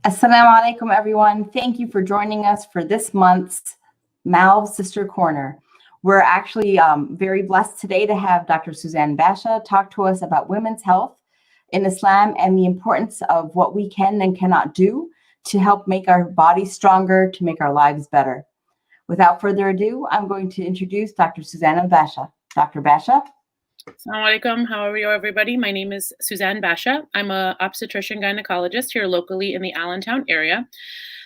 Assalamu alaikum, everyone. Thank you for joining us for this month's MALV Sister Corner. We're actually very blessed today to have Dr. Suzanne Basha talk to us about women's health in Islam and the importance of what we can and cannot do to help make our bodies stronger, to make our lives better. Without further ado, I'm going to introduce Dr. Suzanne Basha. Dr. Basha. Assalamu alaikum. How are you, everybody? My name is Suzanne Basha. I'm an obstetrician gynecologist here locally in the Allentown area.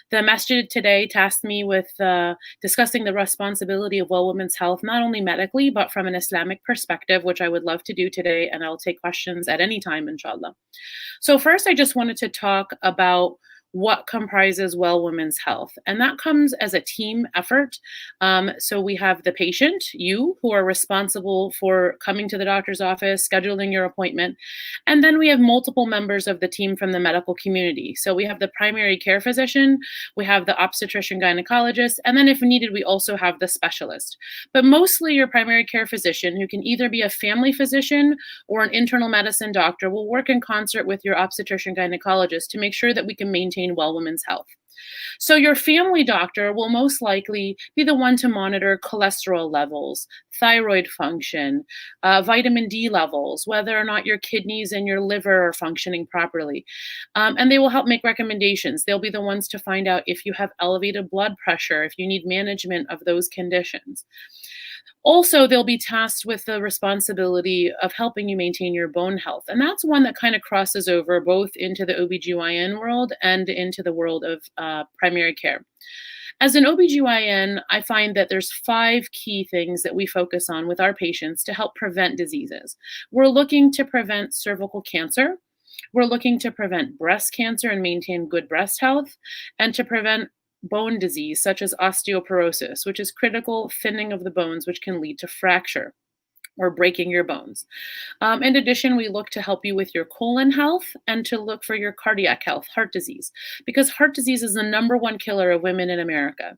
The masjid today tasked me with discussing the responsibility of well women's health, not only medically, but from an Islamic perspective, which I would love to do today, and I'll take questions at any time, inshallah. So first, I just wanted to talk about what comprises well women's health. And that comes as a team effort. So we have the patient, you, who are responsible for coming to the doctor's office, scheduling your appointment. And then we have multiple members of the team from the medical community. So we have the primary care physician, we have the obstetrician gynecologist, and then if needed, we also have the specialist. But mostly your primary care physician, who can either be a family physician or an internal medicine doctor, will work in concert with your obstetrician gynecologist to make sure that we can maintain well women's health. So your family doctor will most likely be the one to monitor cholesterol levels, thyroid function, vitamin D levels, whether or not your kidneys and your liver are functioning properly. And they will help make recommendations. They'll be the ones to find out if you have elevated blood pressure, if you need management of those conditions. Also, they'll be tasked with the responsibility of helping you maintain your bone health. And that's one that kind of crosses over both into the OBGYN world and into the world of primary care. As an OBGYN, I find that there's 5 key things that we focus on with our patients to help prevent diseases. We're looking to prevent cervical cancer. We're looking to prevent breast cancer and maintain good breast health, and to prevent bone disease such as osteoporosis, which is critical thinning of the bones, which can lead to fracture or breaking your bones. In addition, we look to help you with your colon health and to look for your cardiac health, heart disease, because heart disease is the #1 killer of women in America.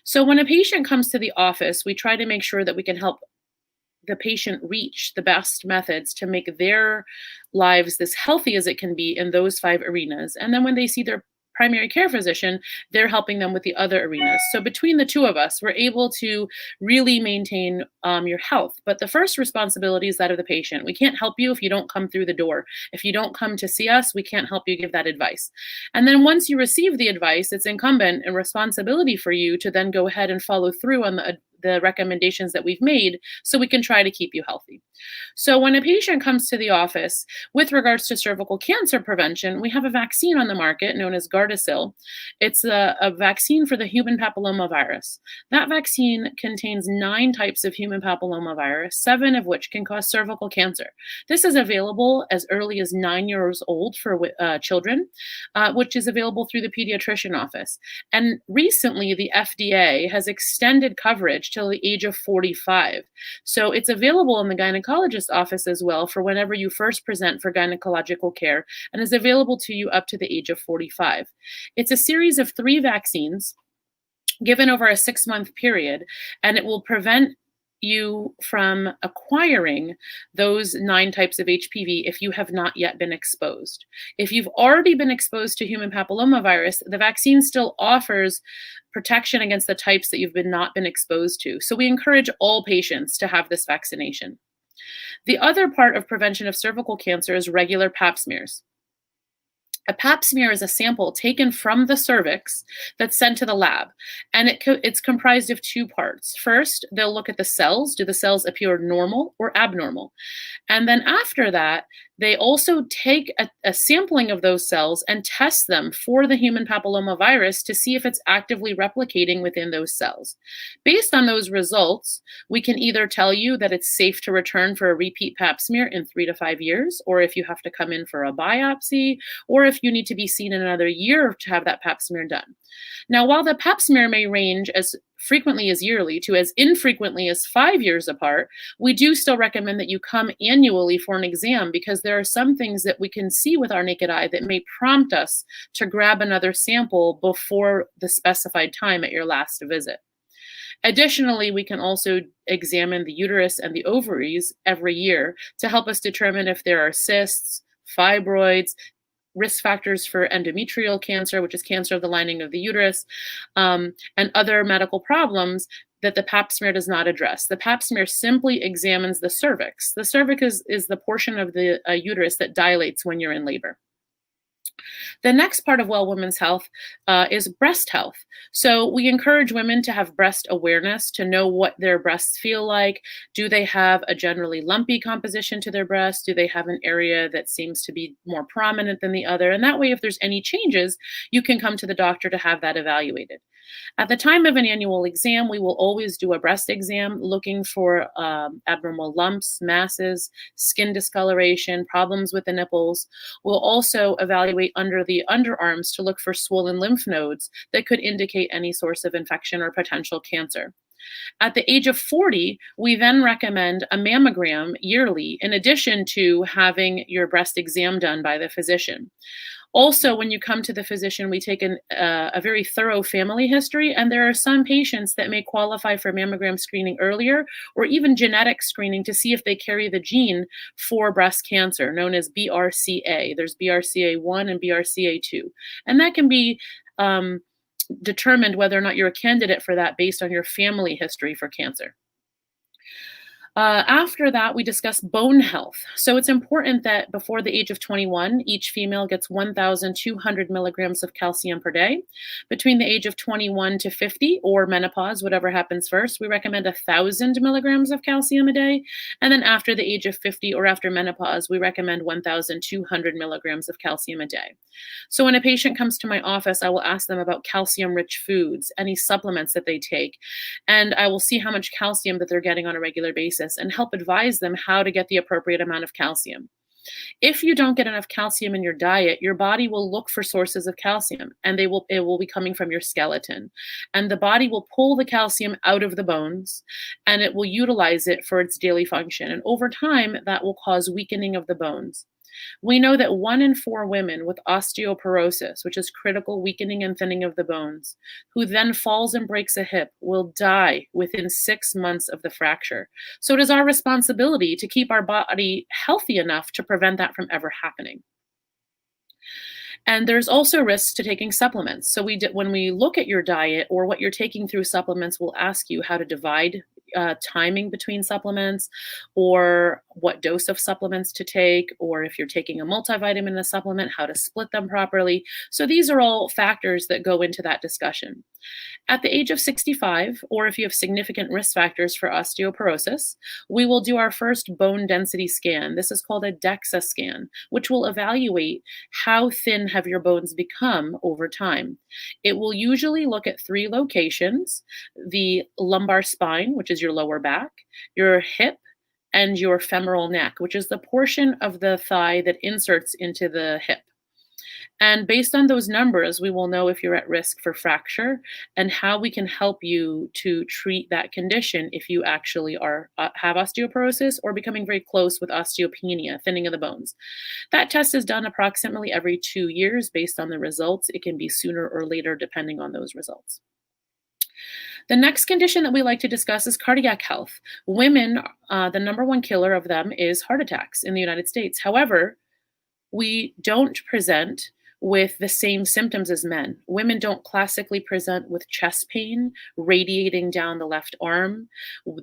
So when a patient comes to the office, we try to make sure that we can help the patient reach the best methods to make their lives as healthy as it can be in those 5 arenas. And then when they see their primary care physician, they're helping them with the other arenas. So between the two of us, we're able to really maintain your health. But the first responsibility is that of the patient. We can't help you if you don't come through the door. If you don't come to see us, we can't help you give that advice. And then once you receive the advice, it's incumbent and responsibility for you to then go ahead and follow through on the recommendations that we've made so we can try to keep you healthy. So when a patient comes to the office with regards to cervical cancer prevention, we have a vaccine on the market known as Gardasil. It's a vaccine for the human papillomavirus. That vaccine contains 9 types of human papillomavirus, 7 of which can cause cervical cancer. This is available as early as 9 years old for children, which is available through the pediatrician office. And recently, the FDA has extended coverage till the age of 45. So it's available in the gynecologist's office as well for whenever you first present for gynecological care, and is available to you up to the age of 45. It's a series of 3 vaccines given over a 6-month period, and it will prevent you from acquiring those 9 types of HPV if you have not yet been exposed. If you've already been exposed to human papillomavirus, the vaccine still offers protection against the types that you've not been exposed to. So we encourage all patients to have this vaccination. The other part of prevention of cervical cancer is regular pap smears. A pap smear is a sample taken from the cervix that's sent to the lab, and it's comprised of 2 parts. First, they'll look at the cells. Do the cells appear normal or abnormal? And then after that, they also take a sampling of those cells and test them for the human papillomavirus to see if it's actively replicating within those cells. Based on those results, we can either tell you that it's safe to return for a repeat pap smear in 3 to 5 years, or if you have to come in for a biopsy, or if you need to be seen in another year to have that pap smear done. Now, while the pap smear may range as frequently as yearly to as infrequently as 5 years apart, we do still recommend that you come annually for an exam, because there are some things that we can see with our naked eye that may prompt us to grab another sample before the specified time at your last visit. Additionally, we can also examine the uterus and the ovaries every year to help us determine if there are cysts, fibroids, risk factors for endometrial cancer, which is cancer of the lining of the uterus, and other medical problems that the pap smear does not address. The pap smear simply examines the cervix. The cervix is the portion of the uterus that dilates when you're in labor. The next part of Well Women's Health is breast health. So we encourage women to have breast awareness, to know what their breasts feel like. Do they have a generally lumpy composition to their breast? Do they have an area that seems to be more prominent than the other? And that way, if there's any changes, you can come to the doctor to have that evaluated. At the time of an annual exam, we will always do a breast exam looking for abnormal lumps, masses, skin discoloration, problems with the nipples. We'll also evaluate under the underarms to look for swollen lymph nodes that could indicate any source of infection or potential cancer. At the age of 40, we then recommend a mammogram yearly, in addition to having your breast exam done by the physician. Also, when you come to the physician, we take a very thorough family history, and there are some patients that may qualify for mammogram screening earlier, or even genetic screening to see if they carry the gene for breast cancer, known as BRCA. There's BRCA1 and BRCA2, and that can be determined whether or not you're a candidate for that based on your family history for cancer. After that, we discuss bone health. So it's important that before the age of 21, each female gets 1,200 milligrams of calcium per day. Between the age of 21 to 50, or menopause, whatever happens first, we recommend 1,000 milligrams of calcium a day. And then after the age of 50 or after menopause, we recommend 1,200 milligrams of calcium a day. So when a patient comes to my office, I will ask them about calcium-rich foods, any supplements that they take, and I will see how much calcium that they're getting on a regular basis and help advise them how to get the appropriate amount of calcium. If you don't get enough calcium in your diet, your body will look for sources of calcium, and it will be coming from your skeleton. And the body will pull the calcium out of the bones, and it will utilize it for its daily function. And over time, that will cause weakening of the bones. We know that 1 in 4 women with osteoporosis, which is critical weakening and thinning of the bones, who then falls and breaks a hip, will die within 6 months of the fracture. So it is our responsibility to keep our body healthy enough to prevent that from ever happening. And there's also risks to taking supplements. So when we look at your diet or what you're taking through supplements, we'll ask you how to divide timing between supplements, or what dose of supplements to take, or if you're taking a multivitamin and a supplement, how to split them properly. So these are all factors that go into that discussion. At the age of 65, or if you have significant risk factors for osteoporosis, we will do our first bone density scan. This is called a DEXA scan, which will evaluate how thin have your bones become over time. It will usually look at 3 locations: the lumbar spine, which is your lower back, your hip, and your femoral neck, which is the portion of the thigh that inserts into the hip. And based on those numbers, we will know if you're at risk for fracture and how we can help you to treat that condition if you actually have osteoporosis or becoming very close with osteopenia, thinning of the bones. That test is done approximately every 2 years based on the results. It can be sooner or later depending on those results. The next condition that we like to discuss is cardiac health. Women, the number 1 killer of them is heart attacks in the United States. However, we don't present with the same symptoms as men. Women don't classically present with chest pain radiating down the left arm.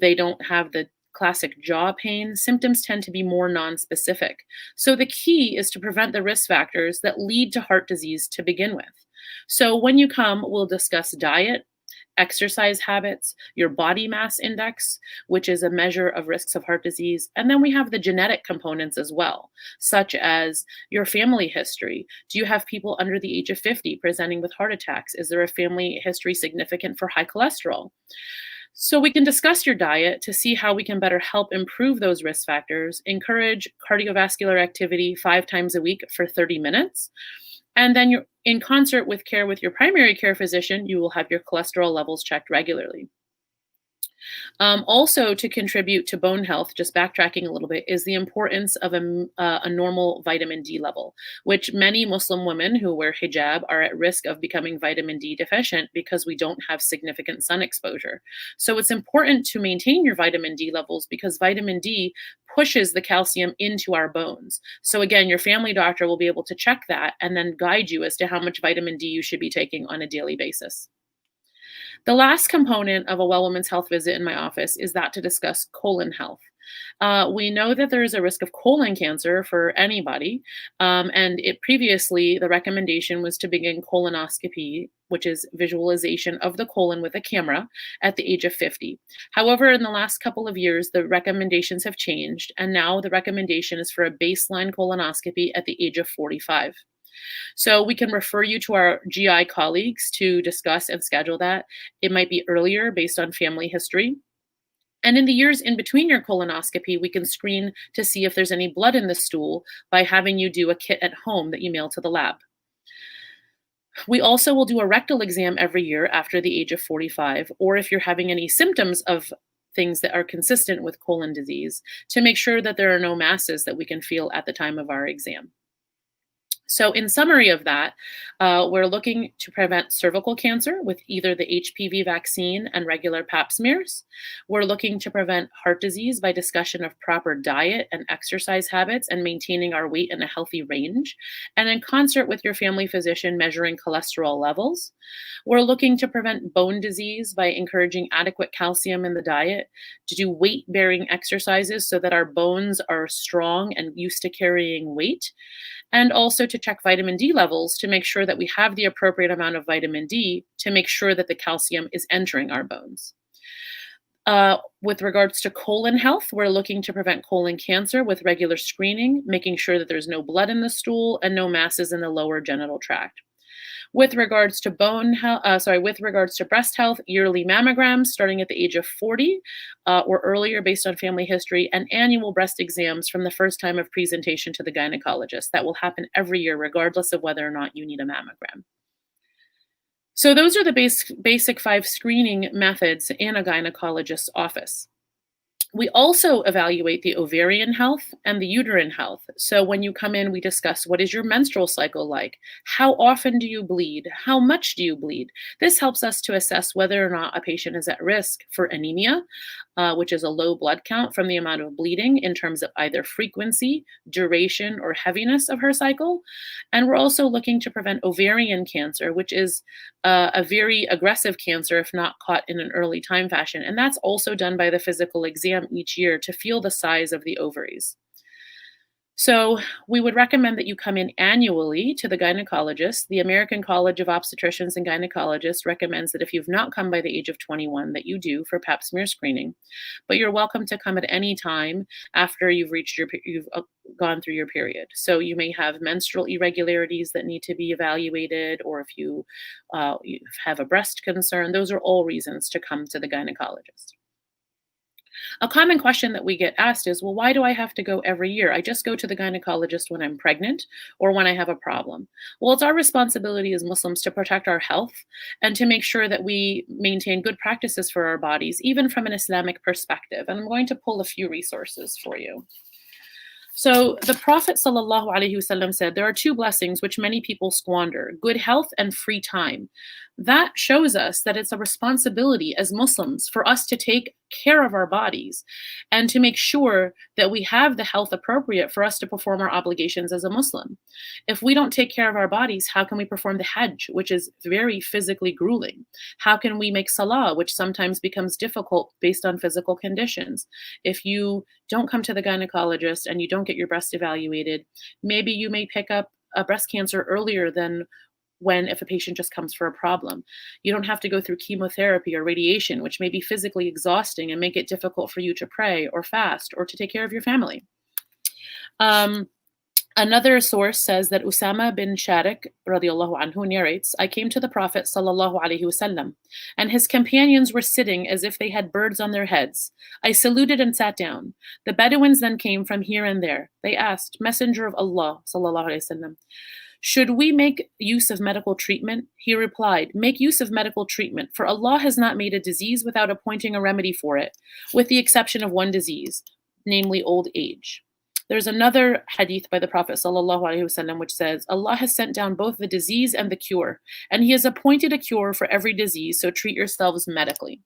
They don't have the classic jaw pain. Symptoms tend to be more nonspecific. So the key is to prevent the risk factors that lead to heart disease to begin with. So when you come, we'll discuss diet, exercise habits, your body mass index, which is a measure of risks of heart disease. And then we have the genetic components as well, such as your family history. Do you have people under the age of 50 presenting with heart attacks? Is there a family history significant for high cholesterol? So we can discuss your diet to see how we can better help improve those risk factors, encourage cardiovascular activity 5 times a week for 30 minutes. And then you're in concert with care with your primary care physician, you will have your cholesterol levels checked regularly. Also, to contribute to bone health, just backtracking a little bit, is the importance of a normal vitamin D level, which many Muslim women who wear hijab are at risk of becoming vitamin D deficient because we don't have significant sun exposure. So it's important to maintain your vitamin D levels because vitamin D pushes the calcium into our bones. So again, your family doctor will be able to check that and then guide you as to how much vitamin D you should be taking on a daily basis. The last component of a well woman's health visit in my office is that to discuss colon health. We know that there is a risk of colon cancer for anybody, and previously the recommendation was to begin colonoscopy, which is visualization of the colon with a camera, at the age of 50. However, in the last couple of years, the recommendations have changed, and now the recommendation is for a baseline colonoscopy at the age of 45. So we can refer you to our GI colleagues to discuss and schedule that. It might be earlier based on family history. And in the years in between your colonoscopy, we can screen to see if there's any blood in the stool by having you do a kit at home that you mail to the lab. We also will do a rectal exam every year after the age of 45, or if you're having any symptoms of things that are consistent with colon disease, to make sure that there are no masses that we can feel at the time of our exam. So in summary of that, we're looking to prevent cervical cancer with either the HPV vaccine and regular pap smears. We're looking to prevent heart disease by discussion of proper diet and exercise habits and maintaining our weight in a healthy range. And in concert with your family physician, measuring cholesterol levels. We're looking to prevent bone disease by encouraging adequate calcium in the diet, to do weight-bearing exercises so that our bones are strong and used to carrying weight, and also to check vitamin D levels to make sure that we have the appropriate amount of vitamin D to make sure that the calcium is entering our bones. With regards to colon health, we're looking to prevent colon cancer with regular screening, making sure that there's no blood in the stool and no masses in the lower genital tract. With regards to with regards to breast health, yearly mammograms starting at the age of 40 or earlier based on family history, and annual breast exams from the first time of presentation to the gynecologist. That will happen every year, regardless of whether or not you need a mammogram. So those are the basic 5 screening methods in a gynecologist's office. We also evaluate the ovarian health and the uterine health. So when you come in, we discuss, what is your menstrual cycle like? How often do you bleed? How much do you bleed? This helps us to assess whether or not a patient is at risk for anemia, which is a low blood count from the amount of bleeding in terms of either frequency, duration, or heaviness of her cycle. And we're also looking to prevent ovarian cancer, which is a very aggressive cancer if not caught in an early time fashion. And that's also done by the physical exam each year to feel the size of the ovaries. So we would recommend that you come in annually to the gynecologist. The American College of Obstetricians and Gynecologists recommends that if you've not come by the age of 21, that you do for pap smear screening. But you're welcome to come at any time after you've gone through your period. So you may have menstrual irregularities that need to be evaluated, or if you have a breast concern. Those are all reasons to come to the gynecologist. A common question that we get asked is, well, why do I have to go every year? I just go to the gynecologist when I'm pregnant or when I have a problem. Well, it's our responsibility as Muslims to protect our health and to make sure that we maintain good practices for our bodies, even from an Islamic perspective. And I'm going to pull a few resources for you. So the Prophet ﷺ said, there are 2 blessings which many people squander: good health and free time. That shows us that it's a responsibility as Muslims for us to take care of our bodies and to make sure that we have the health appropriate for us to perform our obligations as a Muslim. If we don't take care of our bodies, how can we perform the Hajj, which is very physically grueling? How can we make Salah, which sometimes becomes difficult based on physical conditions? If you don't come to the gynecologist and you don't get your breast evaluated, maybe you may pick up a breast cancer earlier than if a patient just comes for a problem. You don't have to go through chemotherapy or radiation, which may be physically exhausting and make it difficult for you to pray or fast or to take care of your family. Another source says that Usama bin Sharik radiallahu anhu narrates, I came to the Prophet sallallahu alaihi wasallam, and his companions were sitting as if they had birds on their heads. I saluted and sat down. The Bedouins then came from here and there. They asked, Messenger of Allah sallallahu alaihi wasallam, Should we make use of medical treatment? He replied, make use of medical treatment, for Allah has not made a disease without appointing a remedy for it, with the exception of one disease, namely old age. There's another hadith by the Prophet ﷺ which says, Allah has sent down both the disease and the cure, and He has appointed a cure for every disease, so treat yourselves medically.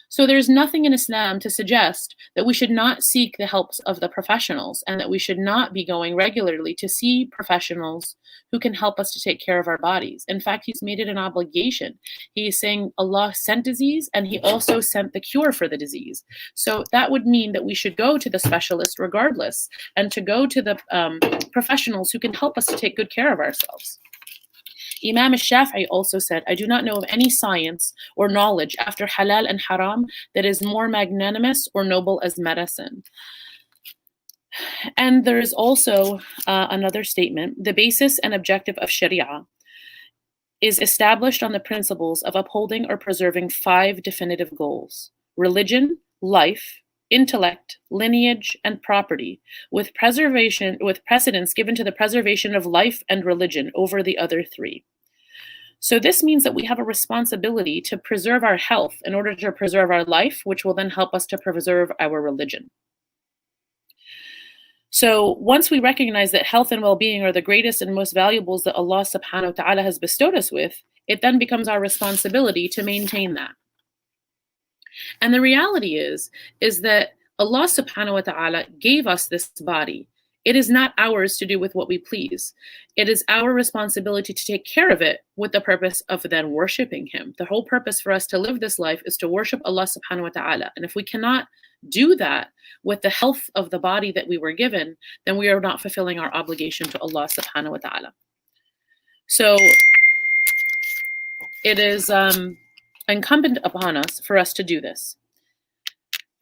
So there's nothing in Islam to suggest that we should not seek the help of the professionals and that we should not be going regularly to see professionals who can help us to take care of our bodies. In fact, He's made it an obligation. He's saying Allah sent disease and He also sent the cure for the disease. So that would mean that we should go to the specialist regardless and to go to the professionals who can help us to take good care of ourselves. Imam al-Shafi'i also said, I do not know of any science or knowledge after halal and haram that is more magnanimous or noble as medicine. And there is also another statement, the basis and objective of Sharia is established on the principles of upholding or preserving 5 definitive goals: religion, life, intellect, lineage, and property, with precedence given to the preservation of life and religion over the other 3. So this means that we have a responsibility to preserve our health in order to preserve our life, which will then help us to preserve our religion. So once we recognize that health and well-being are the greatest and most valuables that Allah subhanahu wa ta'ala has bestowed us with, it then becomes our responsibility to maintain that. And the reality is that Allah subhanahu wa ta'ala gave us this body. It is not ours to do with what we please. It is our responsibility to take care of it with the purpose of then worshiping Him. The whole purpose for us to live this life is to worship Allah subhanahu wa ta'ala. And if we cannot do that with the health of the body that we were given, then we are not fulfilling our obligation to Allah subhanahu wa ta'ala. So it is incumbent upon us for us to do this.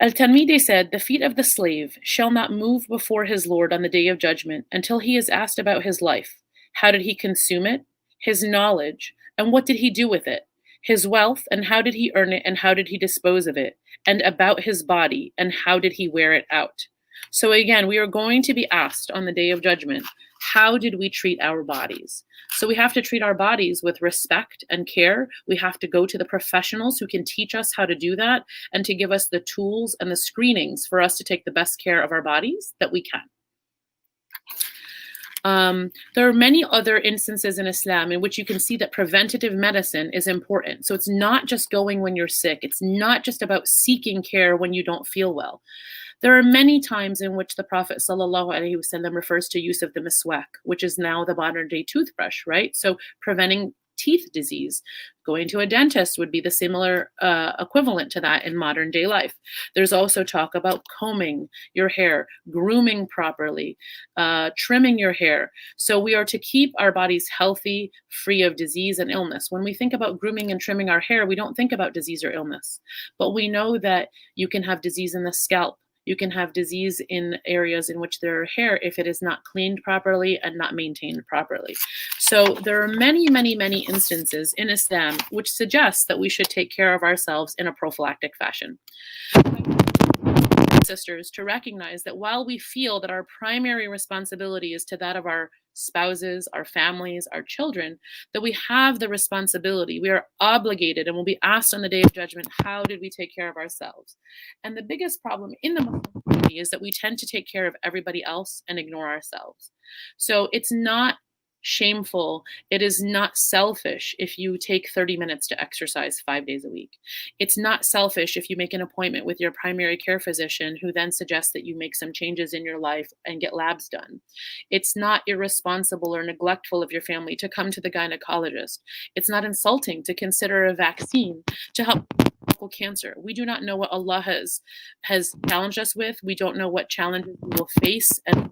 Al-Tanmidi said, the feet of the slave shall not move before his Lord on the day of judgment until he is asked about his life. How did he consume it? His knowledge, and what did he do with it? His wealth, and how did he earn it, and how did he dispose of it? And about his body, and how did he wear it out? So again, we are going to be asked on the day of judgment, how did we treat our bodies? So we have to treat our bodies with respect and care. We have to go to the professionals who can teach us how to do that and to give us the tools and the screenings for us to take the best care of our bodies that we can. There are many other instances in Islam in which you can see that preventative medicine is important. So it's not just going when you're sick. It's not just about seeking care when you don't feel well. There are many times in which the Prophet ﷺ refers to use of the miswak, which is now the modern day toothbrush, right? So preventing teeth disease. Going to a dentist would be the similar equivalent to that in modern day life. There's also talk about combing your hair, grooming properly, trimming your hair. So we are to keep our bodies healthy, free of disease and illness. When we think about grooming and trimming our hair, we don't think about disease or illness, but we know that you can have disease in the scalp. You can have disease in areas in which there are hair if it is not cleaned properly and not maintained properly. So there are many, many, many instances in Islam which suggest that we should take care of ourselves in a prophylactic fashion. Sisters, to recognize that while we feel that our primary responsibility is to that of our spouses, our families, our children, that we have the responsibility, we are obligated and will be asked on the day of judgment, how did we take care of ourselves? And the biggest problem in the Muslim community is that we tend to take care of everybody else and ignore ourselves. So it's not shameful, it is not selfish if you take 30 minutes to exercise 5 days a week. It's not selfish if you make an appointment with your primary care physician who then suggests that you make some changes in your life and get labs done. It's not irresponsible or neglectful of your family to come to the gynecologist. It's not insulting to consider a vaccine to help cancer. We do not know what Allah has challenged us with. We don't know what challenges we will face and what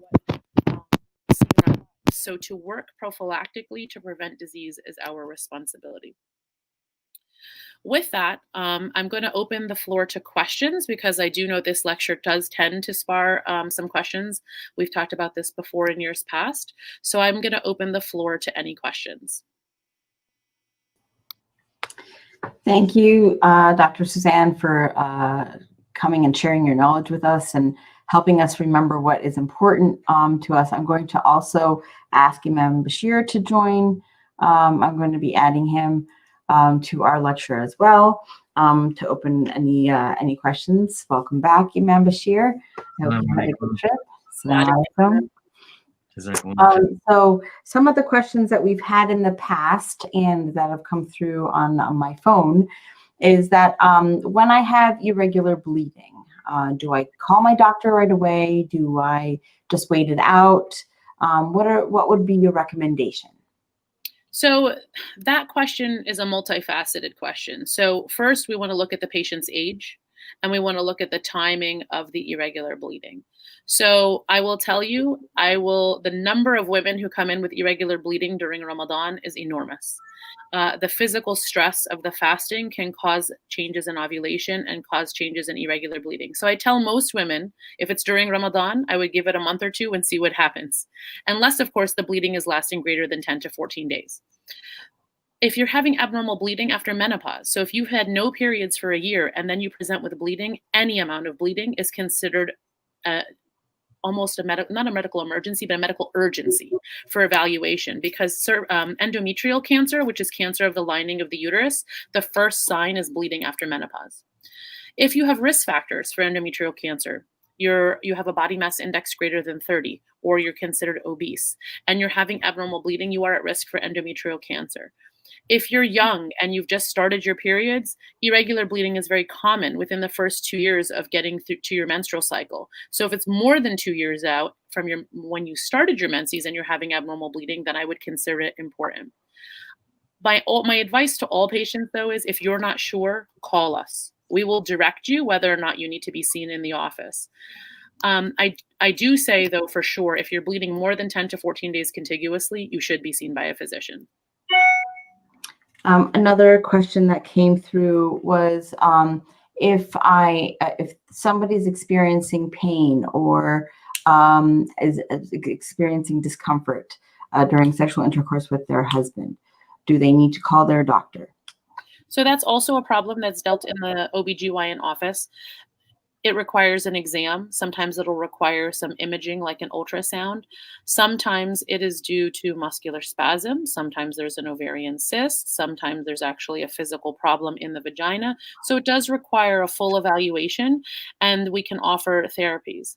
so to work prophylactically to prevent disease is our responsibility. With that, I'm going to open the floor to questions because I do know this lecture does tend to spar some questions. We've talked about this before in years past. So I'm going to open the floor to any questions. Thank you, Dr. Suzanne, for coming and sharing your knowledge with us. And helping us remember what is important to us. I'm going to also ask Imam Bashir to join. I'm going to be adding him to our lecture as well to open any questions. Welcome back, Imam Bashir. I hope you had a good trip. Assalamu alaikum. So some of the questions that we've had in the past and that have come through on my phone is that when I have irregular bleeding, do I call my doctor right away? Do I just wait it out? What would be your recommendation? So that question is a multifaceted question. So first, we want to look at the patient's age, and we want to look at the timing of the irregular bleeding. So I will tell you, the number of women who come in with irregular bleeding during Ramadan is enormous. The physical stress of the fasting can cause changes in ovulation and cause changes in irregular bleeding. So I tell most women, if it's during Ramadan, I would give it a month or two and see what happens. Unless, of course, the bleeding is lasting greater than 10 to 14 days. If you're having abnormal bleeding after menopause, so if you've had no periods for a year and then you present with bleeding, any amount of bleeding is considered almost not a medical emergency, but a medical urgency for evaluation, because endometrial cancer, which is cancer of the lining of the uterus, the first sign is bleeding after menopause. If you have risk factors for endometrial cancer, you have a body mass index greater than 30, or you're considered obese, and you're having abnormal bleeding, you are at risk for endometrial cancer. If you're young and you've just started your periods, irregular bleeding is very common within the first 2 years of getting through to your menstrual cycle. So if it's more than 2 years out from when you started your menses and you're having abnormal bleeding, then I would consider it important. My advice to all patients, though, is if you're not sure, call us. We will direct you whether or not you need to be seen in the office. I do say, though, for sure, if you're bleeding more than 10 to 14 days contiguously, you should be seen by a physician. Another question that came through was if somebody's experiencing pain or is experiencing discomfort during sexual intercourse with their husband, do they need to call their doctor? So that's also a problem that's dealt in the OBGYN office. It requires an exam. Sometimes it'll require some imaging like an ultrasound. Sometimes it is due to muscular spasm. Sometimes there's an ovarian cyst. Sometimes there's actually a physical problem in the vagina. So it does require a full evaluation, and we can offer therapies.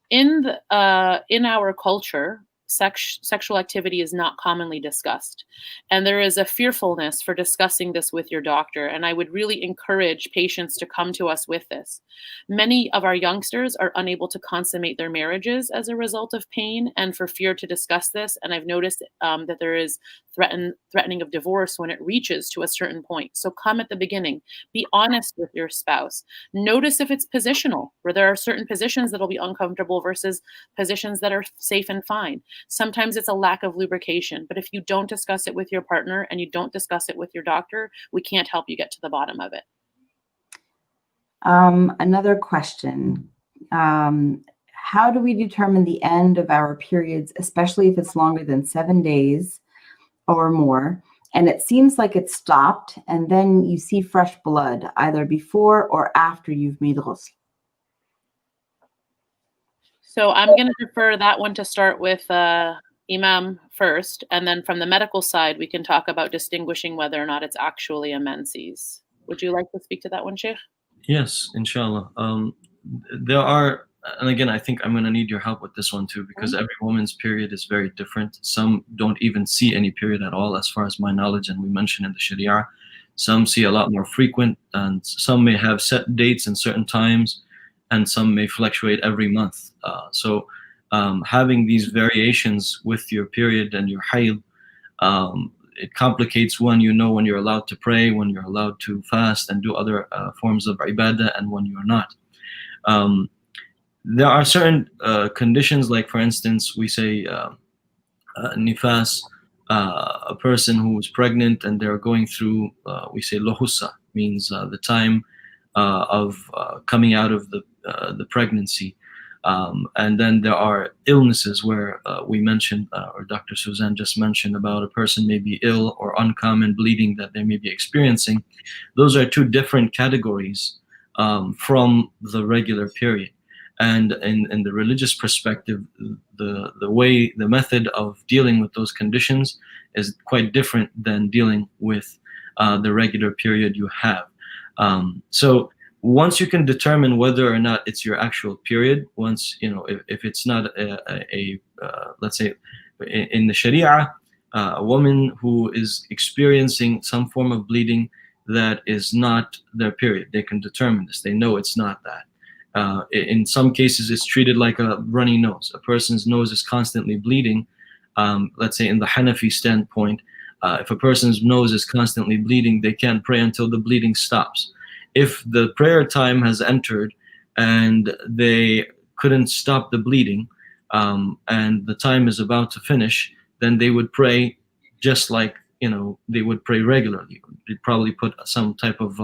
In our culture, sexual activity is not commonly discussed, and there is a fearfulness for discussing this with your doctor, and I would really encourage patients to come to us with this. Many of our youngsters are unable to consummate their marriages as a result of pain and for fear to discuss this, and I've noticed that there is threatening of divorce when it reaches to a certain point. So come at the beginning. Be honest with your spouse. Notice if it's positional, where there are certain positions that will be uncomfortable versus positions that are safe and fine. Sometimes it's a lack of lubrication, but if you don't discuss it with your partner and you don't discuss it with your doctor, we can't help you get to the bottom of it. Another question. How do we determine the end of our periods, especially if it's longer than 7 days or more, and it seems like it stopped, and then you see fresh blood either before or after you've made ghusl? So I'm going to defer that one to start with Imam first, and then from the medical side, we can talk about distinguishing whether or not it's actually a menses. Would you like to speak to that one, Sheikh? Yes, inshallah. There are, and again, I think I'm going to need your help with this one too, because every woman's period is very different. Some don't even see any period at all, as far as my knowledge, and we mentioned in the Sharia. Some see a lot more frequent, and some may have set dates and certain times, and some may fluctuate every month. So having these variations with your period and your hayd, it complicates when when you're allowed to pray, when you're allowed to fast and do other forms of ibadah, and when you're not. There are certain conditions, like for instance, we say nifas, a person who is pregnant and they're going through, we say lohusa, means the time of coming out of the pregnancy. And then there are illnesses where we mentioned, or Dr. Suzanne just mentioned about a person may be ill or uncommon bleeding that they may be experiencing. Those are two different categories from the regular period. And in the religious perspective, the method of dealing with those conditions is quite different than dealing with the regular period you have. So once you can determine whether or not it's your actual period, once if it's not let's say in the Sharia, a woman who is experiencing some form of bleeding that is not their period, they can determine this. They know it's not that. In some cases, it's treated like a runny nose. A person's nose is constantly bleeding. Let's say in the Hanafi standpoint, if a person's nose is constantly bleeding, they can't pray until the bleeding stops. If the prayer time has entered and they couldn't stop the bleeding, and the time is about to finish, then they would pray just like they would pray regularly. They'd probably put some type of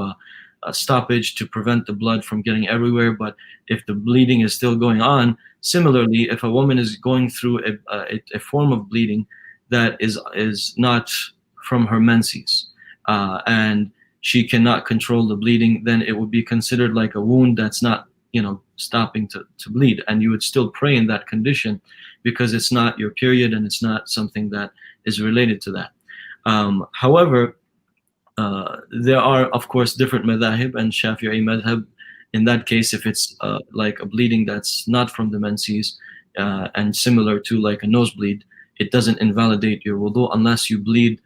a stoppage to prevent the blood from getting everywhere. But if the bleeding is still going on, similarly, if a woman is going through a form of bleeding that is not from her menses, and she cannot control the bleeding, then it would be considered like a wound that's not stopping to bleed, and you would still pray in that condition because it's not your period and it's not something that is related to that. However, there are, of course, different madhahib, and Shafi'i madhab, in that case, if it's like a bleeding that's not from the menses, and similar to like a nosebleed, it doesn't invalidate your wudu unless you bleed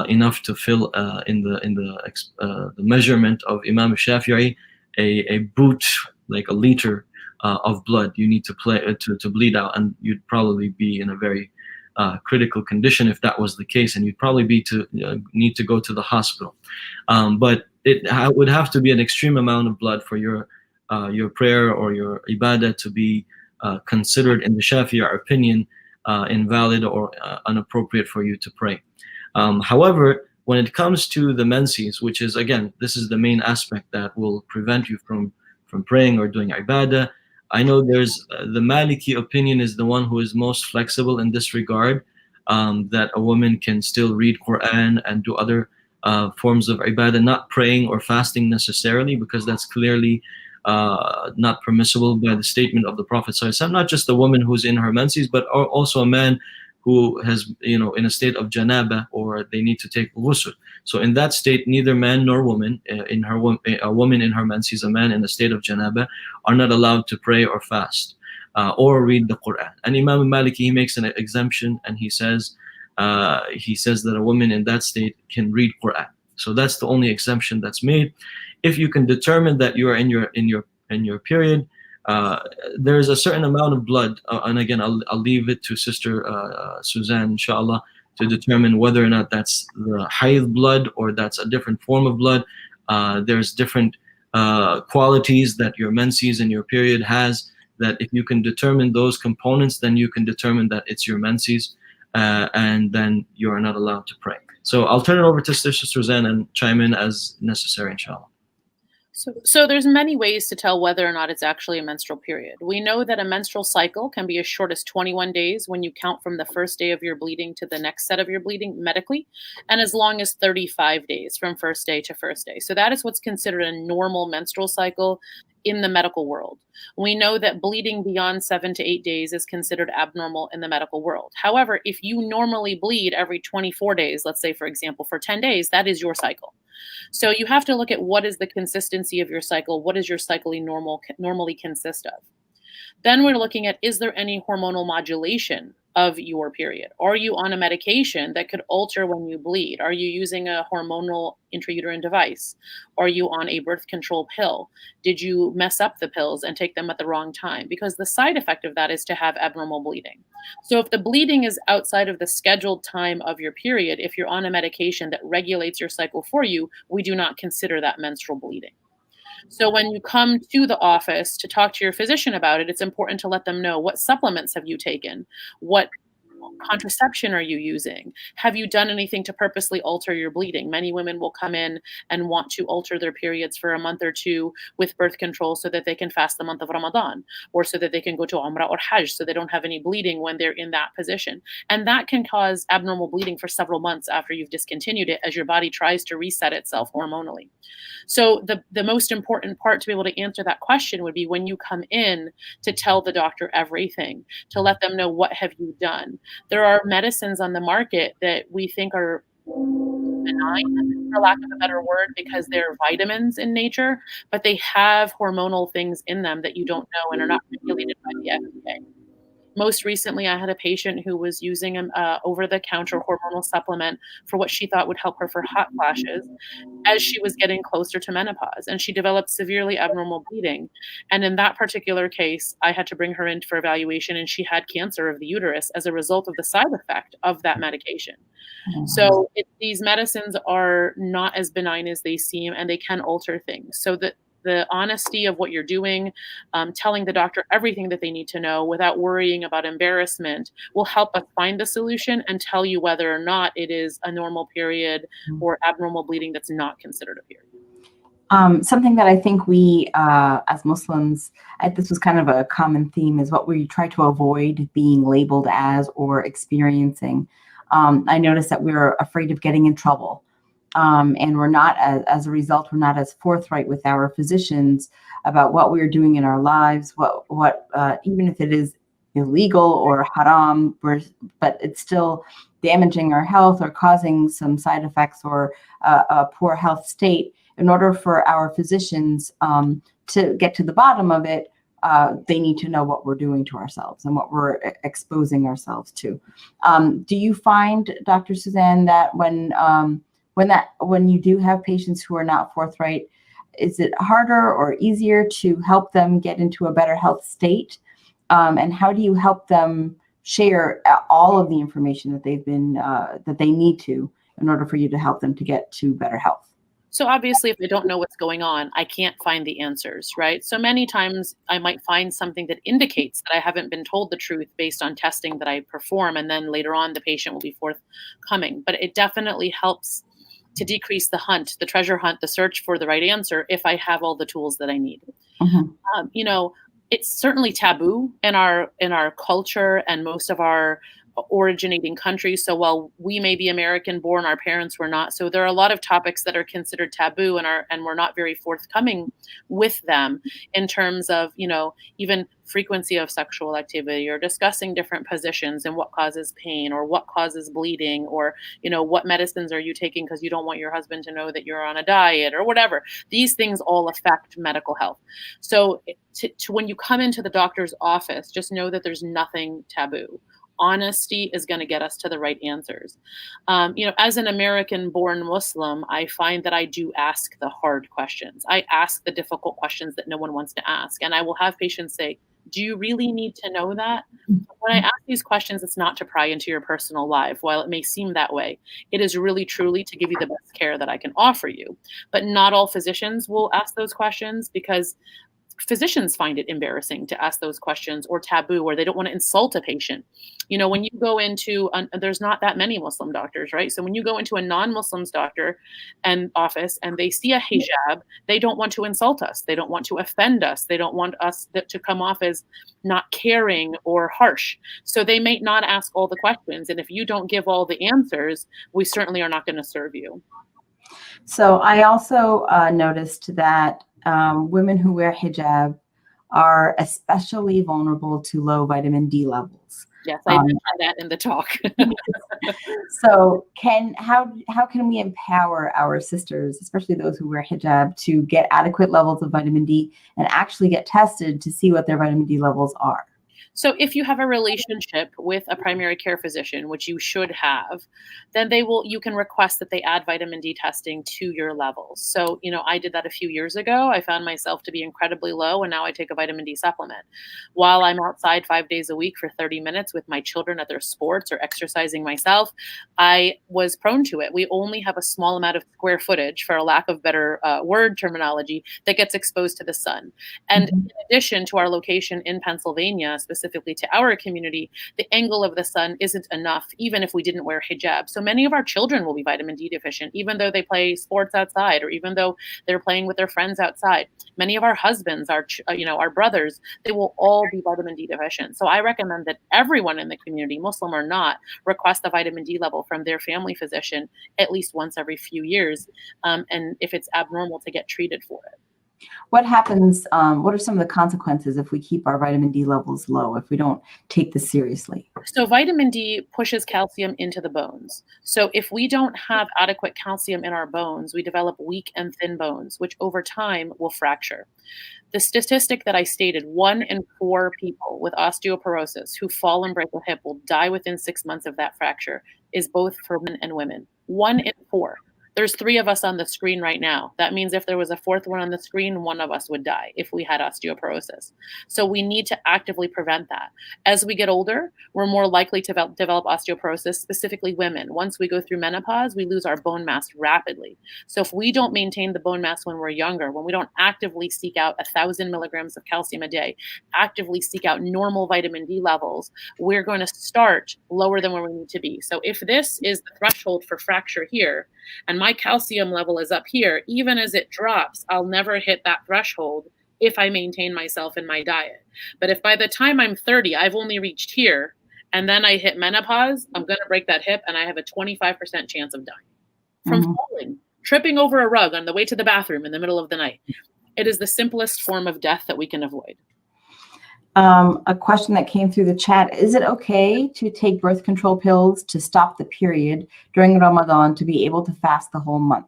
enough to fill in the measurement of Imam Shafi'i a boot, like a liter of blood you need to bleed out, and you'd probably be in a very critical condition if that was the case, and you'd probably need to go to the hospital. But it would have to be an extreme amount of blood for your prayer or your ibadah to be considered, in the Shafi'i opinion, invalid or inappropriate for you to pray. However, when it comes to the menses, which is, again, this is the main aspect that will prevent you from praying or doing ibadah, I know there's the Maliki opinion is the one who is most flexible in this regard, that a woman can still read Quran and do other forms of ibadah, not praying or fasting necessarily, because that's clearly not permissible by the statement of the Prophet ﷺ. Not just a woman who's in her menses, but also a man who has, in a state of janaba, or they need to take ghusl. So in that state, neither man nor woman, a woman in her menses, a man in a state of janaba, are not allowed to pray or fast or read the Quran. And Imam Maliki, he makes an exemption, and he says that a woman in that state can read Quran. So that's the only exemption that's made. If you can determine that you are in your period, there is a certain amount of blood, and again, I'll leave it to Sister Suzanne, inshallah, to determine whether or not that's the hayd blood or that's a different form of blood. There's different qualities that your menses and your period has, that if you can determine those components, then you can determine that it's your menses, and then you are not allowed to pray. So I'll turn it over to Sister Suzanne and chime in as necessary, inshallah. So there's many ways to tell whether or not it's actually a menstrual period. We know that a menstrual cycle can be as short as 21 days when you count from the first day of your bleeding to the next set of your bleeding medically, and as long as 35 days from first day to first day. So that is what's considered a normal menstrual cycle in the medical world. We know that bleeding beyond 7 to 8 days is considered abnormal in the medical world. However, if you normally bleed every 24 days, let's say, for example, for 10 days, that is your cycle. So you have to look at what is the consistency of your cycle, what does your cycle normally consist of. Then we're looking at, is there any hormonal modulation of your period? Are you on a medication that could alter when you bleed? Are you using a hormonal intrauterine device? Are you on a birth control pill? Did you mess up the pills and take them at the wrong time? Because the side effect of that is to have abnormal bleeding. So if the bleeding is outside of the scheduled time of your period, if you're on a medication that regulates your cycle for you, we do not consider that menstrual bleeding. So when you come to the office to talk to your physician about it, it's important to let them know, what supplements have you taken? What contraception are you using? Have you done anything to purposely alter your bleeding? Many women will come in and want to alter their periods for a month or two with birth control so that they can fast the month of Ramadan, or so that they can go to Umrah or Hajj so they don't have any bleeding when they're in that position. And that can cause abnormal bleeding for several months after you've discontinued it as your body tries to reset itself hormonally. So the most important part to be able to answer that question would be when you come in to tell the doctor everything, to let them know what have you done. There are medicines on the market that we think are benign, for lack of a better word, because they're vitamins in nature, but they have hormonal things in them that you don't know and are not regulated by the FDA. Most recently, I had a patient who was using an over-the-counter hormonal supplement for what she thought would help her for hot flashes as she was getting closer to menopause, and she developed severely abnormal bleeding. And in that particular case, I had to bring her in for evaluation, and she had cancer of the uterus as a result of the side effect of that medication. So these medicines are not as benign as they seem, and they can alter things. So the honesty of what you're doing, telling the doctor everything that they need to know without worrying about embarrassment will help us find the solution and tell you whether or not it is a normal period or abnormal bleeding that's not considered a period. Something that I think we, as Muslims, this was kind of a common theme, is what we try to avoid being labeled as or experiencing. I noticed that we're afraid of getting in trouble. And we're not, as a result, we're not as forthright with our physicians about what we're doing in our lives, what even if it is illegal or haram, but it's still damaging our health or causing some side effects or a poor health state. In order for our physicians to get to the bottom of it, they need to know what we're doing to ourselves and what we're exposing ourselves to. Do you find, Dr. Suzanne, that when you do have patients who are not forthright, is it harder or easier to help them get into a better health state? And how do you help them share all of the information that that they need to in order for you to help them to get to better health? So obviously, if I don't know what's going on, I can't find the answers, right? So many times I might find something that indicates that I haven't been told the truth based on testing that I perform, and then later on the patient will be forthcoming. But it definitely helps to decrease the treasure hunt, the search for the right answer if I have all the tools that I need. Mm-hmm. It's certainly taboo in our culture and most of our originating countries. So while we may be American born, our parents were not. So there are a lot of topics that are considered taboo and we're not very forthcoming with them in terms of, even frequency of sexual activity or discussing different positions and what causes pain or what causes bleeding or, what medicines are you taking because you don't want your husband to know that you're on a diet or whatever. These things all affect medical health. So when you come into the doctor's office, just know that there's nothing taboo. Honesty is going to get us to the right answers. As an American-born Muslim, I find that I do ask the hard questions. I ask the difficult questions that no one wants to ask. And I will have patients say, do you really need to know that? When I ask these questions, it's not to pry into your personal life. While it may seem that way, it is really, truly to give you the best care that I can offer you. But not all physicians will ask those questions because physicians find it embarrassing to ask those questions or taboo, or they don't want to insult a patient. When you go into, there's not that many Muslim doctors, right? So when you go into a non-Muslim's doctor and office and they see a hijab, they don't want to insult us. They don't want to offend us. They don't want us to come off as not caring or harsh. So they may not ask all the questions. And if you don't give all the answers, we certainly are not going to serve you. So I also noticed that women who wear hijab are especially vulnerable to low vitamin D levels. Yes, I mentioned that in the talk. So how can we empower our sisters, especially those who wear hijab, to get adequate levels of vitamin D and actually get tested to see what their vitamin D levels are? So if you have a relationship with a primary care physician, which you should have, then you can request that they add vitamin D testing to your levels. So, I did that a few years ago. I found myself to be incredibly low, and now I take a vitamin D supplement. While I'm outside 5 days a week for 30 minutes with my children at their sports or exercising myself, I was prone to it. We only have a small amount of square footage, for a lack of better word terminology, that gets exposed to the sun. And in addition to our location in Pennsylvania, specifically specifically to our community, the angle of the sun isn't enough, even if we didn't wear hijab. So many of our children will be vitamin D deficient, even though they play sports outside, or even though they're playing with their friends outside. Many of our husbands, our brothers, they will all be vitamin D deficient. So I recommend that everyone in the community, Muslim or not, request a vitamin D level from their family physician at least once every few years. And if it's abnormal, to get treated for it. What happens, what are some of the consequences if we keep our vitamin D levels low, if we don't take this seriously? So vitamin D pushes calcium into the bones. So if we don't have adequate calcium in our bones, we develop weak and thin bones, which over time will fracture. The statistic that I stated, 1 in 4 people with osteoporosis who fall and break a hip will die within 6 months of that fracture, is both for men and women. 1 in 4. There's 3 of us on the screen right now. That means if there was a 4th one on the screen, 1 of us would die if we had osteoporosis. So we need to actively prevent that. As we get older, we're more likely to develop osteoporosis, specifically women. Once we go through menopause, we lose our bone mass rapidly. So if we don't maintain the bone mass when we're younger, when we don't actively seek out 1,000 milligrams of calcium a day, actively seek out normal vitamin D levels, we're going to start lower than where we need to be. So if this is the threshold for fracture here, and my calcium level is up here, even as it drops, I'll never hit that threshold if I maintain myself in my diet. But if by the time I'm 30, I've only reached here, and then I hit menopause, I'm going to break that hip, and I have a 25% chance of dying from falling, tripping over a rug on the way to the bathroom in the middle of the night. It is the simplest form of death that we can avoid. A question that came through the chat: is it okay to take birth control pills to stop the period during Ramadan to be able to fast the whole month?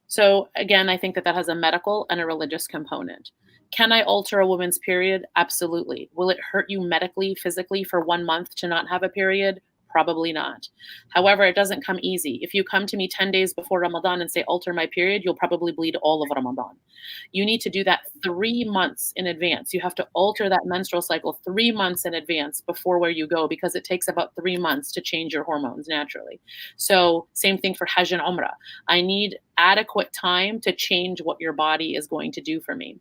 So again, I think that has a medical and a religious component. Can I alter a woman's period? Absolutely. Will it hurt you medically, physically for 1 month to not have a period? Probably not. However, it doesn't come easy. If you come to me 10 days before Ramadan and say, alter my period, you'll probably bleed all of Ramadan. You need to do that 3 months in advance. You have to alter that menstrual cycle 3 months in advance before where you go, because it takes about 3 months to change your hormones naturally. So same thing for Hajj and Umrah. I need adequate time to change what your body is going to do for me.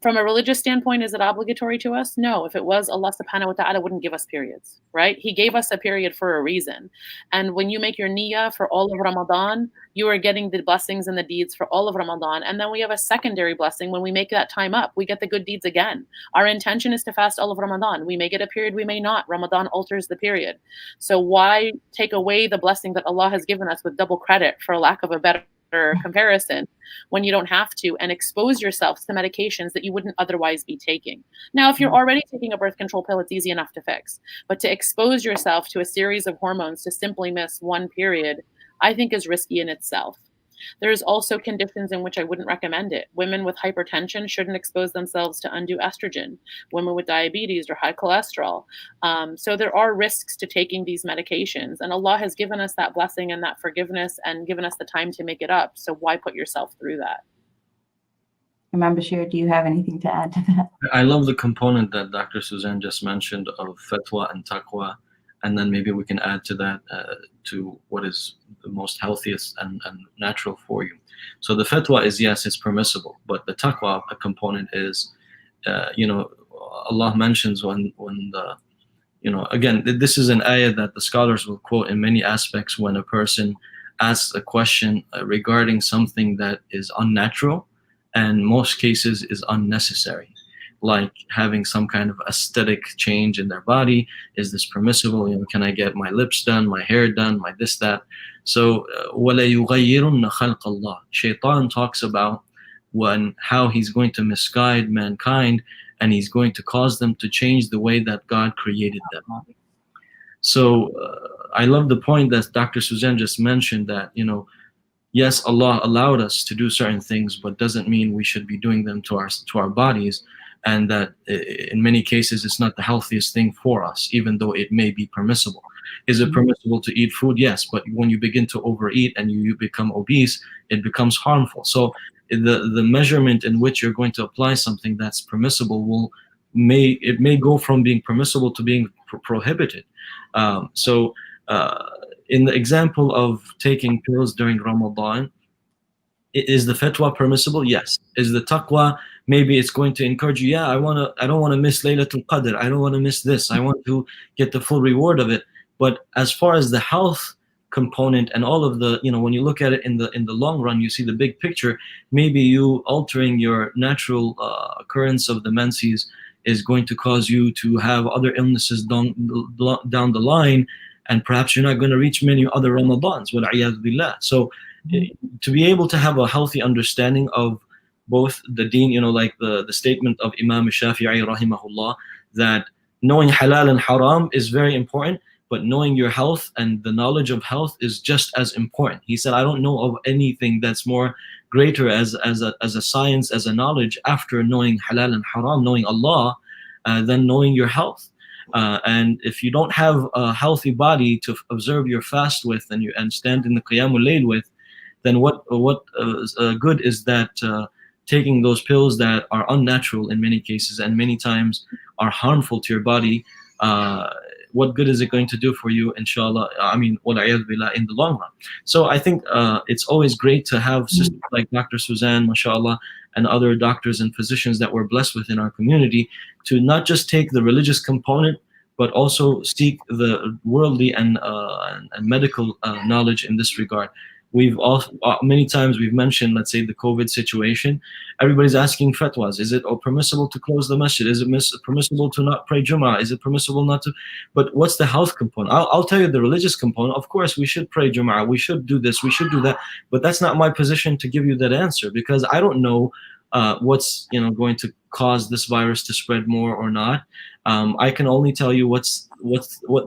From a religious standpoint, is it obligatory to us? No. If it was, Allah subhanahu wa ta'ala wouldn't give us periods, right? He gave us a period for a reason. And when you make your niyyah for all of Ramadan, you are getting the blessings and the deeds for all of Ramadan. And then we have a secondary blessing when we make that time up. We get the good deeds again. Our intention is to fast all of Ramadan. We may get a period, we may not. Ramadan alters the period. So why take away the blessing that Allah has given us with double credit, for lack of a better comparison, when you don't have to, and expose yourself to medications that you wouldn't otherwise be taking. Now, if you're already taking a birth control pill, it's easy enough to fix. But to expose yourself to a series of hormones to simply miss 1 period, I think is risky in itself. There's also conditions in which I wouldn't recommend it. Women with hypertension shouldn't expose themselves to undue estrogen. Women with diabetes or high cholesterol. So there are risks to taking these medications. And Allah has given us that blessing and that forgiveness and given us the time to make it up. So why put yourself through that? Imam Bashir, do you have anything to add to that? I love the component that Dr. Suzanne just mentioned of fatwa and taqwa. And then maybe we can add to that to what is the most healthiest and natural for you. So the fatwa is, yes, it's permissible, but the taqwa component is, Allah mentions when the, again, this is an ayah that the scholars will quote in many aspects when a person asks a question regarding something that is unnatural, and most cases is unnecessary. Like having some kind of aesthetic change in their body. Is this permissible? Can I get my lips done, my hair done, my this, that? So, وَلَا يُغَيِّرُنَّ خَلْقَ اللَّهِ. Shaitan talks about how he's going to misguide mankind, and he's going to cause them to change the way that God created them. So, I love the point that Dr. Suzanne just mentioned, that, yes, Allah allowed us to do certain things, but doesn't mean we should be doing them to our bodies. And that in many cases it's not the healthiest thing for us, even though it may be permissible. Is it permissible to eat food? Yes, but when you begin to overeat and you become obese, it becomes harmful. So the measurement in which you're going to apply something that's permissible may go from being permissible to being prohibited. In the example of taking pills during Ramadan, Is the fatwa permissible? Yes. Is the taqwa, maybe it's going to encourage you, yeah, I don't want to miss Laylatul Qadr. I don't want to miss this. I want to get the full reward of it. But as far as the health component and all of the, when you look at it in the long run, you see the big picture. Maybe you altering your natural occurrence of the menses is going to cause you to have other illnesses down the line, and perhaps you're not going to reach many other Ramadans. Wal-'iyadhu billah. So to be able to have a healthy understanding of both the deen, like the statement of Imam Shafi'i rahimahullah, that knowing halal and haram is very important, but knowing your health and the knowledge of health is just as important. He said, I don't know of anything that's more greater as a science, as a knowledge, after knowing halal and haram, knowing Allah, than knowing your health. And if you don't have a healthy body to observe your fast with, and stand in the Qiyamul Layl with, then what good is that taking those pills that are unnatural in many cases and many times are harmful to your body? What good is it going to do for you, inshallah? Wal-'iyadhu billah, in the long run. So I think it's always great to have sisters like Dr. Suzanne, mashallah, and other doctors and physicians that we're blessed with in our community, to not just take the religious component, but also seek the worldly and medical knowledge in this regard. We've also many times we've mentioned, let's say, the COVID situation. Everybody's asking fatwas. Is it permissible to close the masjid? Is it permissible to not pray Jummah? Is it permissible not to? But what's the health component? I'll tell you the religious component. Of course, we should pray Jummah. We should do this. We should do that. But that's not my position to give you that answer, because I don't know what's going to cause this virus to spread more or not. I can only tell you what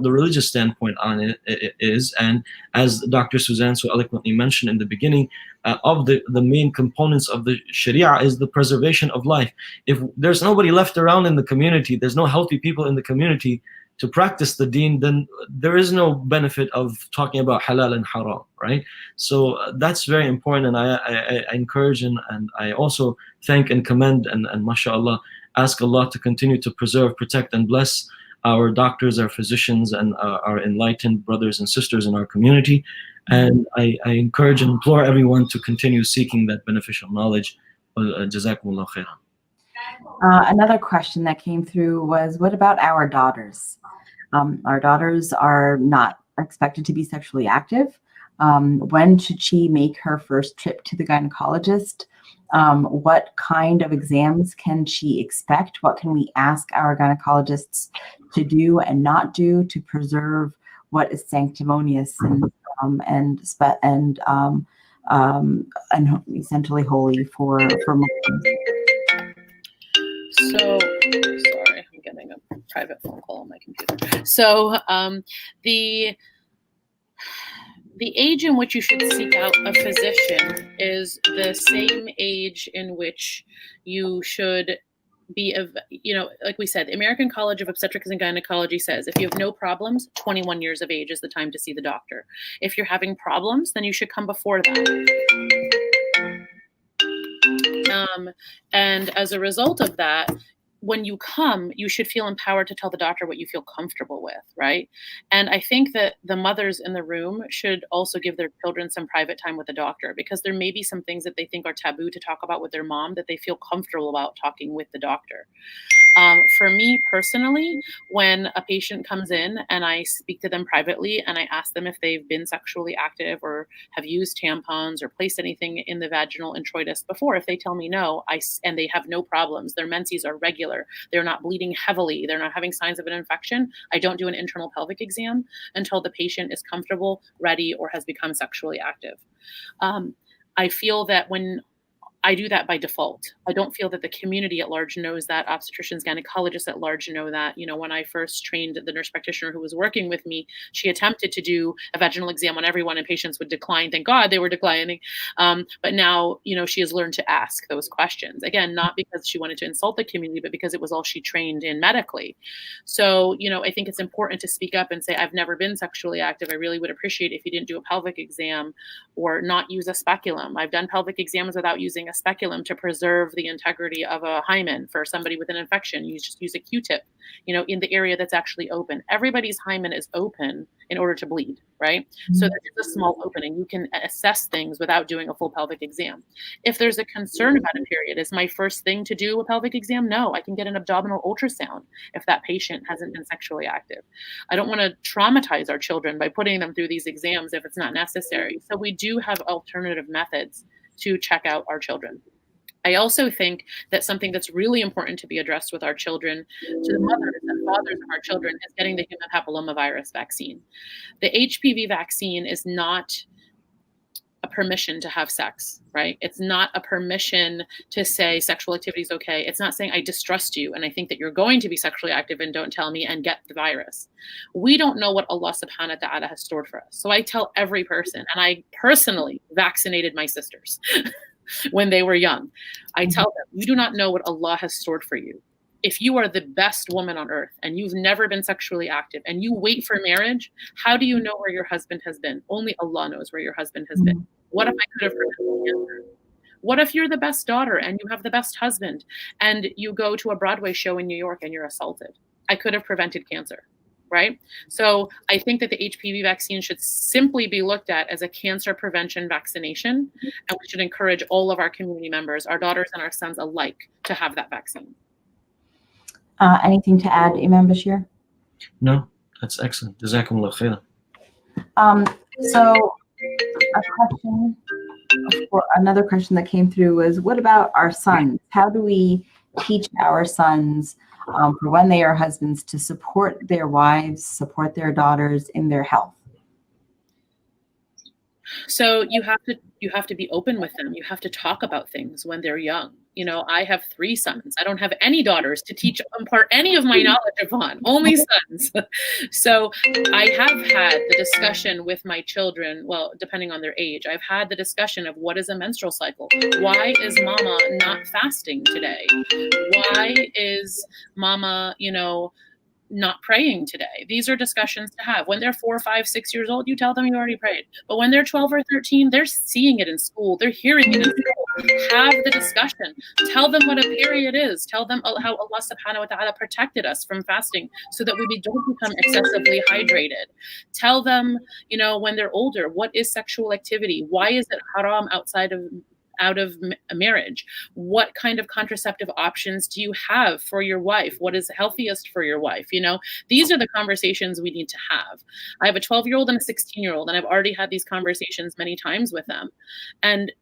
the religious standpoint on it is, and as Dr. Suzanne so eloquently mentioned in the beginning, of the main components of the Sharia is the preservation of life. If there's nobody left around in the community, there's no healthy people in the community to practice the deen, then there is no benefit of talking about halal and haram, right? So that's very important, and I encourage and I also thank and commend and mashallah, ask Allah to continue to preserve, protect, and bless our doctors, our physicians, and our enlightened brothers and sisters in our community. And I encourage and implore everyone to continue seeking that beneficial knowledge. Jazakumullah khairan. Another question that came through was, what about our daughters? Our daughters are not expected to be sexually active. When should she make her first trip to the gynecologist? What kind of exams can she expect? What can we ask our gynecologists to do and not do to preserve what is sanctimonious and essentially holy for Muslims? So, sorry, I'm getting a private phone call on my computer. So, the age in which you should seek out a physician is the same age in which you should be, like we said, the American College of Obstetrics and Gynecology says if you have no problems, 21 years of age is the time to see the doctor. If you're having problems, then you should come before that. And as a result of that, when you come, you should feel empowered to tell the doctor what you feel comfortable with, right? And I think that the mothers in the room should also give their children some private time with the doctor, because there may be some things that they think are taboo to talk about with their mom that they feel comfortable about talking with the doctor. For me personally, when a patient comes in and I speak to them privately and I ask them if they've been sexually active or have used tampons or placed anything in the vaginal introitus before, if they tell me no, and they have no problems, their menses are regular, they're not bleeding heavily, they're not having signs of an infection, I don't do an internal pelvic exam until the patient is comfortable, ready, or has become sexually active. I feel that when I do that by default. I don't feel that the community at large knows that, obstetricians, gynecologists at large know that. When I first trained the nurse practitioner who was working with me, she attempted to do a vaginal exam on everyone and patients would decline. Thank God they were declining. But now, she has learned to ask those questions. Again, not because she wanted to insult the community, but because it was all she trained in medically. So, I think it's important to speak up and say, I've never been sexually active. I really would appreciate if you didn't do a pelvic exam or not use a speculum. I've done pelvic exams without using a speculum to preserve the integrity of a hymen. For somebody with an infection, you just use a Q-tip, in the area that's actually open. Everybody's hymen is open in order to bleed, right? So there's a small opening. You can assess things without doing a full pelvic exam. If there's a concern about a period, is my first thing to do a pelvic exam? No, I can get an abdominal ultrasound if that patient hasn't been sexually active. I don't want to traumatize our children by putting them through these exams if it's not necessary. So we do have alternative methods to check out our children. I also think that something that's really important to be addressed with our children, to the mothers and fathers of our children, is getting the human papillomavirus vaccine. The HPV vaccine is not a permission to have sex, right? It's not a permission to say sexual activity is okay. It's not saying I distrust you and I think that you're going to be sexually active and don't tell me and get the virus. We don't know what Allah subhanahu wa ta'ala has stored for us. So I tell every person, and I personally vaccinated my sisters when they were young. I tell them, you do not know what Allah has stored for you. If you are the best woman on earth and you've never been sexually active and you wait for marriage, how do you know where your husband has been? Only Allah knows where your husband has been. What if I could have prevented cancer? What if you're the best daughter and you have the best husband and you go to a Broadway show in New York and you're assaulted? I could have prevented cancer, right? So I think that the HPV vaccine should simply be looked at as a cancer prevention vaccination, and we should encourage all of our community members, our daughters and our sons alike, to have that vaccine. Anything to add, Imam Bashir? No, that's excellent. Jazakumullah khairan. So another question that came through was, what about our sons? How do we teach our sons for when they are husbands to support their wives, support their daughters in their health? So you have to be open with them. You have to talk about things when they're young. I have 3 sons. I don't have any daughters to impart any of my knowledge upon, only sons. So I have had the discussion with my children, well, depending on their age, I've had the discussion of what is a menstrual cycle? Why is mama not fasting today? Why is mama, not praying today? These are discussions to have. When they're 4, 5, 6 years old, you tell them you already prayed. But when they're 12 or 13, they're seeing it in school. They're hearing it in school. Have the discussion. Tell them what a period is. Tell them how Allah subhanahu wa ta'ala protected us from fasting so that we don't become excessively hydrated. Tell them, when they're older, what is sexual activity? Why is it haram out of a marriage? What kind of contraceptive options do you have for your wife? What is healthiest for your wife? These are the conversations we need to have. I have a 12-year-old and a 16-year-old, and I've already had these conversations many times with them. And,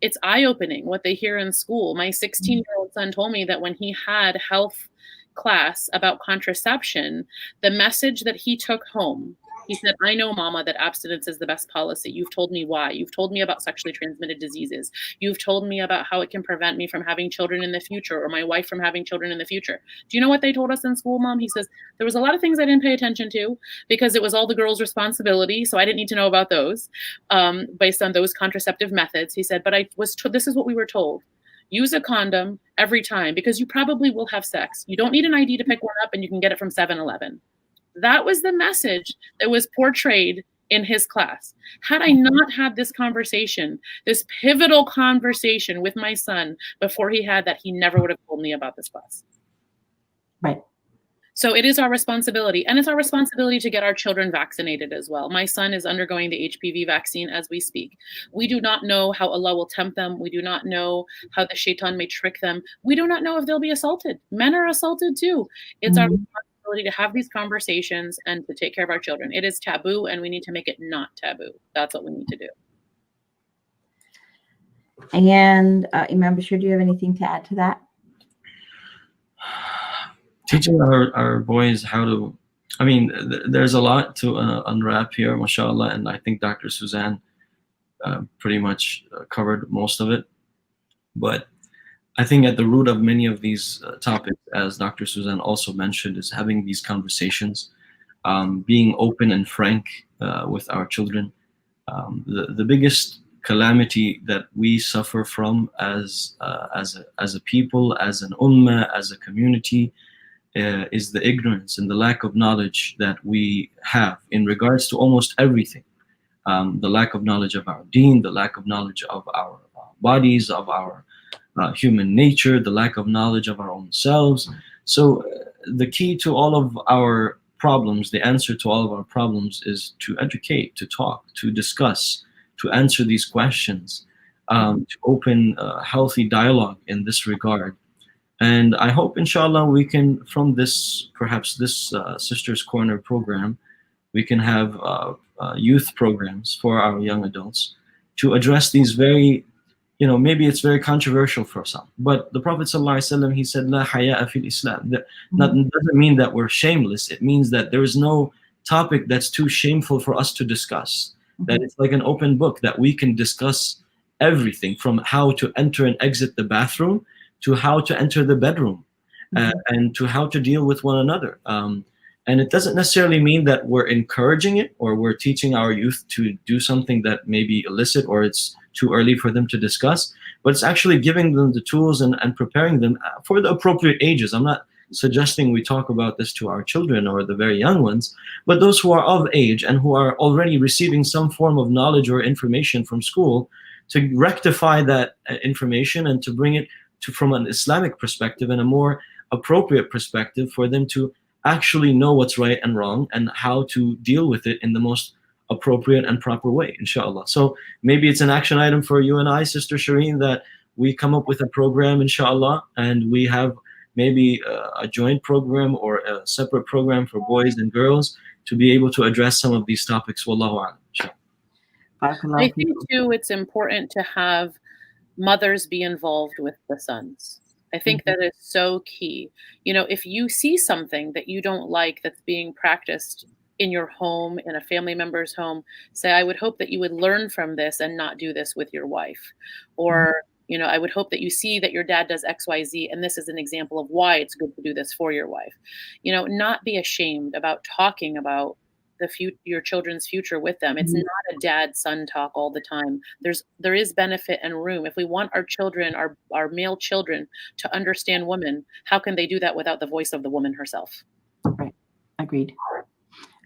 it's eye-opening what they hear in school. My 16-year-old son told me that when he had health class about contraception, the message that he took home, he said, I know, Mama, that abstinence is the best policy. You've told me why. You've told me about sexually transmitted diseases. You've told me about how it can prevent me from having children in the future, or my wife from having children in the future. Do you know what they told us in school, Mom? He says, there was a lot of things I didn't pay attention to because it was all the girls' responsibility. So I didn't need to know about those based on those contraceptive methods. He said, but this is what we were told. Use a condom every time because you probably will have sex. You don't need an ID to pick one up, and you can get it from 7-Eleven. That was the message that was portrayed in his class. Had I not had this conversation, this pivotal conversation with my son before he had that, he never would have told me about this class. Right. So it is our responsibility, and it's our responsibility to get our children vaccinated as well. My son is undergoing the HPV vaccine as we speak. We do not know how Allah will tempt them. We do not know how the shaitan may trick them. We do not know if they'll be assaulted. Men are assaulted too. It's our responsibility to have these conversations and to take care of our children. It is taboo, and we need to make it not taboo. That's what we need to do. And Imam Bashir, do you have anything to add to that? Teaching our boys how to, there's a lot to unwrap here, mashallah, and I think Dr. Suzanne pretty much covered most of it. But I think at the root of many of these topics, as Dr. Suzanne also mentioned, is having these conversations, being open and frank with our children. The biggest calamity that we suffer from as a people, as an ummah, as a community, is the ignorance and the lack of knowledge that we have in regards to almost everything. The lack of knowledge of our deen, the lack of knowledge of our bodies, of our human nature, the lack of knowledge of our own selves. So the key to all of our problems, the answer to all of our problems, is to educate, to talk, to discuss, to answer these questions, to open healthy dialogue in this regard. And I hope, inshallah, we can, from this, perhaps this Sisters Corner program, we can have youth programs for our young adults to address these very, maybe it's very controversial for some. But the Prophet ﷺ, he said, La haya'a fil Islam. That doesn't mean that we're shameless. It means that there is no topic that's too shameful for us to discuss. That it's like an open book, that we can discuss everything from how to enter and exit the bathroom to how to enter the bedroom, and to how to deal with one another. And it doesn't necessarily mean that we're encouraging it or we're teaching our youth to do something that may be illicit or it's too early for them to discuss, but it's actually giving them the tools and preparing them for the appropriate ages. I'm not suggesting we talk about this to our children or the very young ones, but those who are of age and who are already receiving some form of knowledge or information from school, to rectify that information and to bring it to, from an Islamic perspective and a more appropriate perspective, for them to actually know what's right and wrong and how to deal with it in the most appropriate and proper way, inshallah. So maybe it's an action item for you and I, Sister Shireen, that we come up with a program, inshallah, and we have maybe a joint program or a separate program for boys and girls to be able to address some of these topics. Wallahu a'lam, inshallah. I think too, it's important to have mothers be involved with the sons. I think that is so key. If you see something that you don't like that's being practiced in your home, in a family member's home, say, I would hope that you would learn from this and not do this with your wife. Or, I would hope that you see that your dad does X, Y, Z, and this is an example of why it's good to do this for your wife. Not be ashamed about talking about your children's future with them. It's not a dad-son talk all the time. There is benefit and room. If we want our children, our male children, to understand women, how can they do that without the voice of the woman herself? Right. Agreed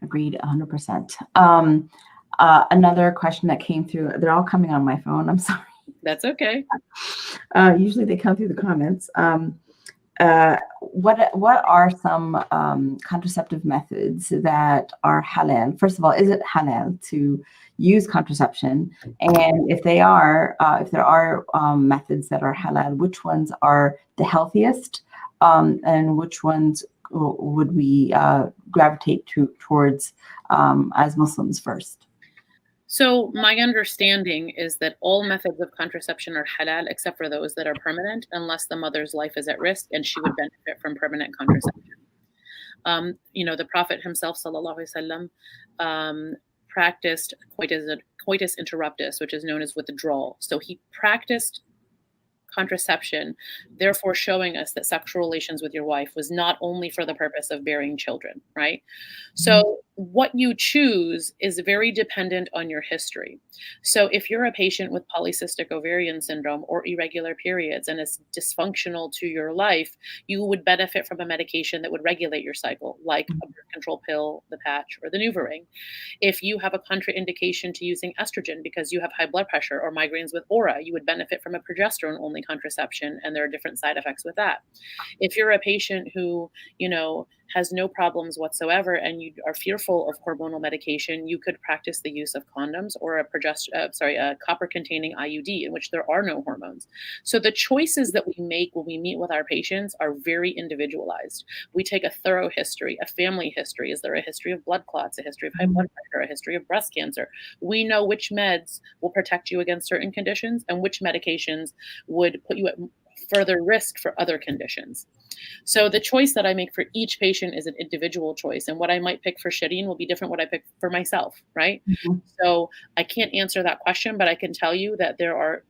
100%. Another question that came through, they're all coming on my phone. I'm sorry. That's okay. Usually they come through the comments. What are some contraceptive methods that are halal? First of all, is it halal to use contraception? And if there are methods that are halal, which ones are the healthiest, and which ones would we gravitate towards as Muslims first? So my understanding is that all methods of contraception are halal except for those that are permanent, unless the mother's life is at risk and she would benefit from permanent contraception. The Prophet himself, sallallahu alaihi wasallam, practiced coitus interruptus, which is known as withdrawal. So he practiced contraception, therefore showing us that sexual relations with your wife was not only for the purpose of bearing children, right? So what you choose is very dependent on your history. So if you're a patient with polycystic ovarian syndrome or irregular periods and it's dysfunctional to your life, you would benefit from a medication that would regulate your cycle, like a birth control pill, the patch, or the NuvaRing. If you have a contraindication to using estrogen because you have high blood pressure or migraines with aura, you would benefit from a progesterone-only contraception, and there are different side effects with that. If you're a patient who, has no problems whatsoever and you are fearful of hormonal medication, you could practice the use of condoms or a copper-containing IUD in which there are no hormones. So the choices that we make when we meet with our patients are very individualized. We take a thorough history, a family history. Is there a history of blood clots, a history of high blood pressure, a history of breast cancer? We know which meds will protect you against certain conditions and which medications would put you at further risk for other conditions. So the choice that I make for each patient is an individual choice. And what I might pick for Shireen will be different what I pick for myself, right? So I can't answer that question, but I can tell you that there are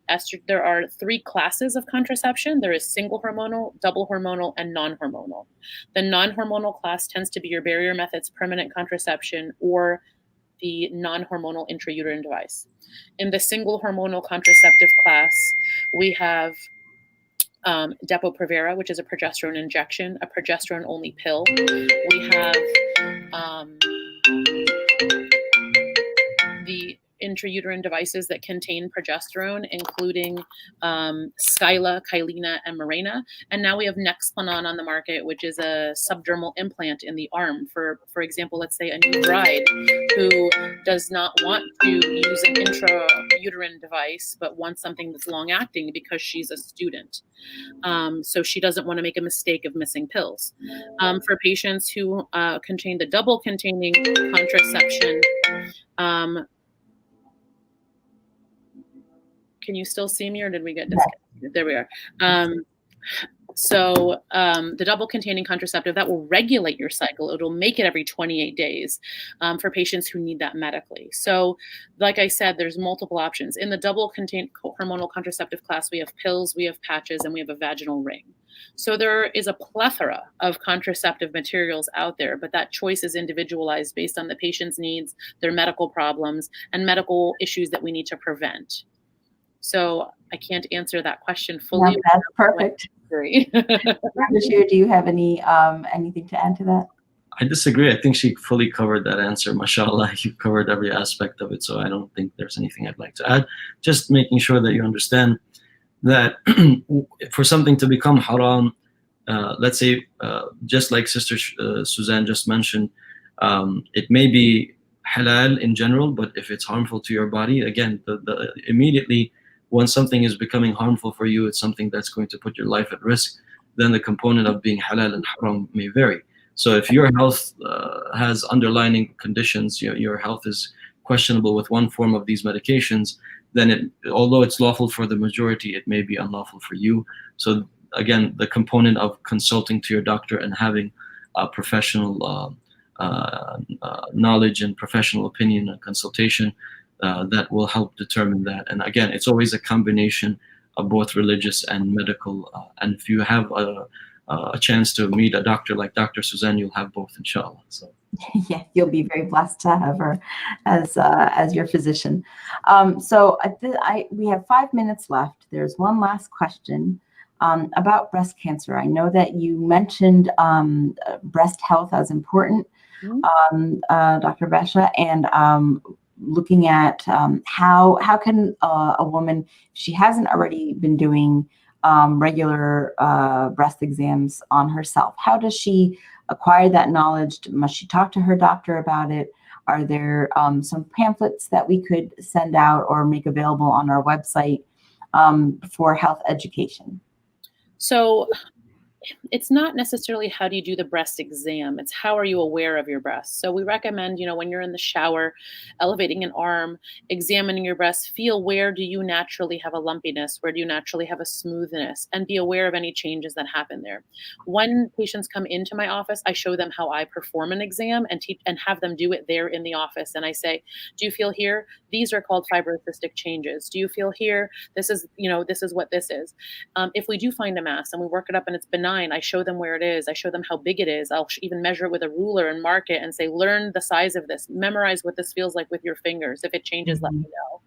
3 classes of contraception. There is single hormonal, double hormonal, and non-hormonal. The non-hormonal class tends to be your barrier methods, permanent contraception, or the non-hormonal intrauterine device. In the single hormonal contraceptive class, we have Depo-Provera, which is a progesterone injection, a progesterone-only pill. We have the intrauterine devices that contain progesterone, including Skyla, Kylena, and Mirena. And now we have Nexplanon on the market, which is a subdermal implant in the arm for example, let's say a new bride who does not want to use an intrauterine device, but wants something that's long acting because she's a student. So she doesn't want to make a mistake of missing pills. For patients who contain the double containing contraception, can you still see me, or did we get disconnected? There we are. So the double containing contraceptive, that will regulate your cycle. It'll make it every 28 days for patients who need that medically. So like I said, there's multiple options. In the double contained hormonal contraceptive class, we have pills, we have patches, and we have a vaginal ring. So there is a plethora of contraceptive materials out there, but that choice is individualized based on the patient's needs, their medical problems, and medical issues that we need to prevent. So I can't answer that question fully. No, that's perfect. Dr. Bashir, do you have anything to add to that? I disagree. I think she fully covered that answer. Mashallah, you covered every aspect of it, so I don't think there's anything I'd like to add. Just making sure that you understand that for something to become haram, let's say, just like Sister Suzanne just mentioned, it may be halal in general, but if it's harmful to your body, again, immediately when something is becoming harmful for you, it's something that's going to put your life at risk, then the component of being halal and haram may vary. So if your health has underlying conditions, your health is questionable with one form of these medications, then although it's lawful for the majority, it may be unlawful for you. So again, the component of consulting to your doctor and having professional knowledge and professional opinion and consultation, that will help determine that. And again, it's always a combination of both religious and medical. And if you have a chance to meet a doctor like Dr. Suzanne, you'll have both, inshallah. So. Yeah, you'll be very blessed to have her as your physician. So we have 5 minutes left. There's one last question about breast cancer. I know that you mentioned breast health as important, Dr. Basha, and looking at how can a woman, if she hasn't already been doing regular breast exams on herself, how does she acquire that knowledge? Must she talk to her doctor about it? Are there some pamphlets that we could send out or make available on our website for health education? So it's not necessarily how do you do the breast exam, it's how are you aware of your breasts. So we recommend, when you're in the shower, elevating an arm, examining your breasts, feel where do you naturally have a lumpiness, where do you naturally have a smoothness, and be aware of any changes that happen there. When patients come into my office, I show them how I perform an exam and teach and have them do it there in the office. And I say, do you feel here? These are called fibrocystic changes. Do you feel here? This is what this is. If we do find a mass and we work it up and it's benign, I show them where it is. I show them how big it is. I'll even measure it with a ruler and mark it and say, learn the size of this, memorize what this feels like with your fingers. If it changes, let me know.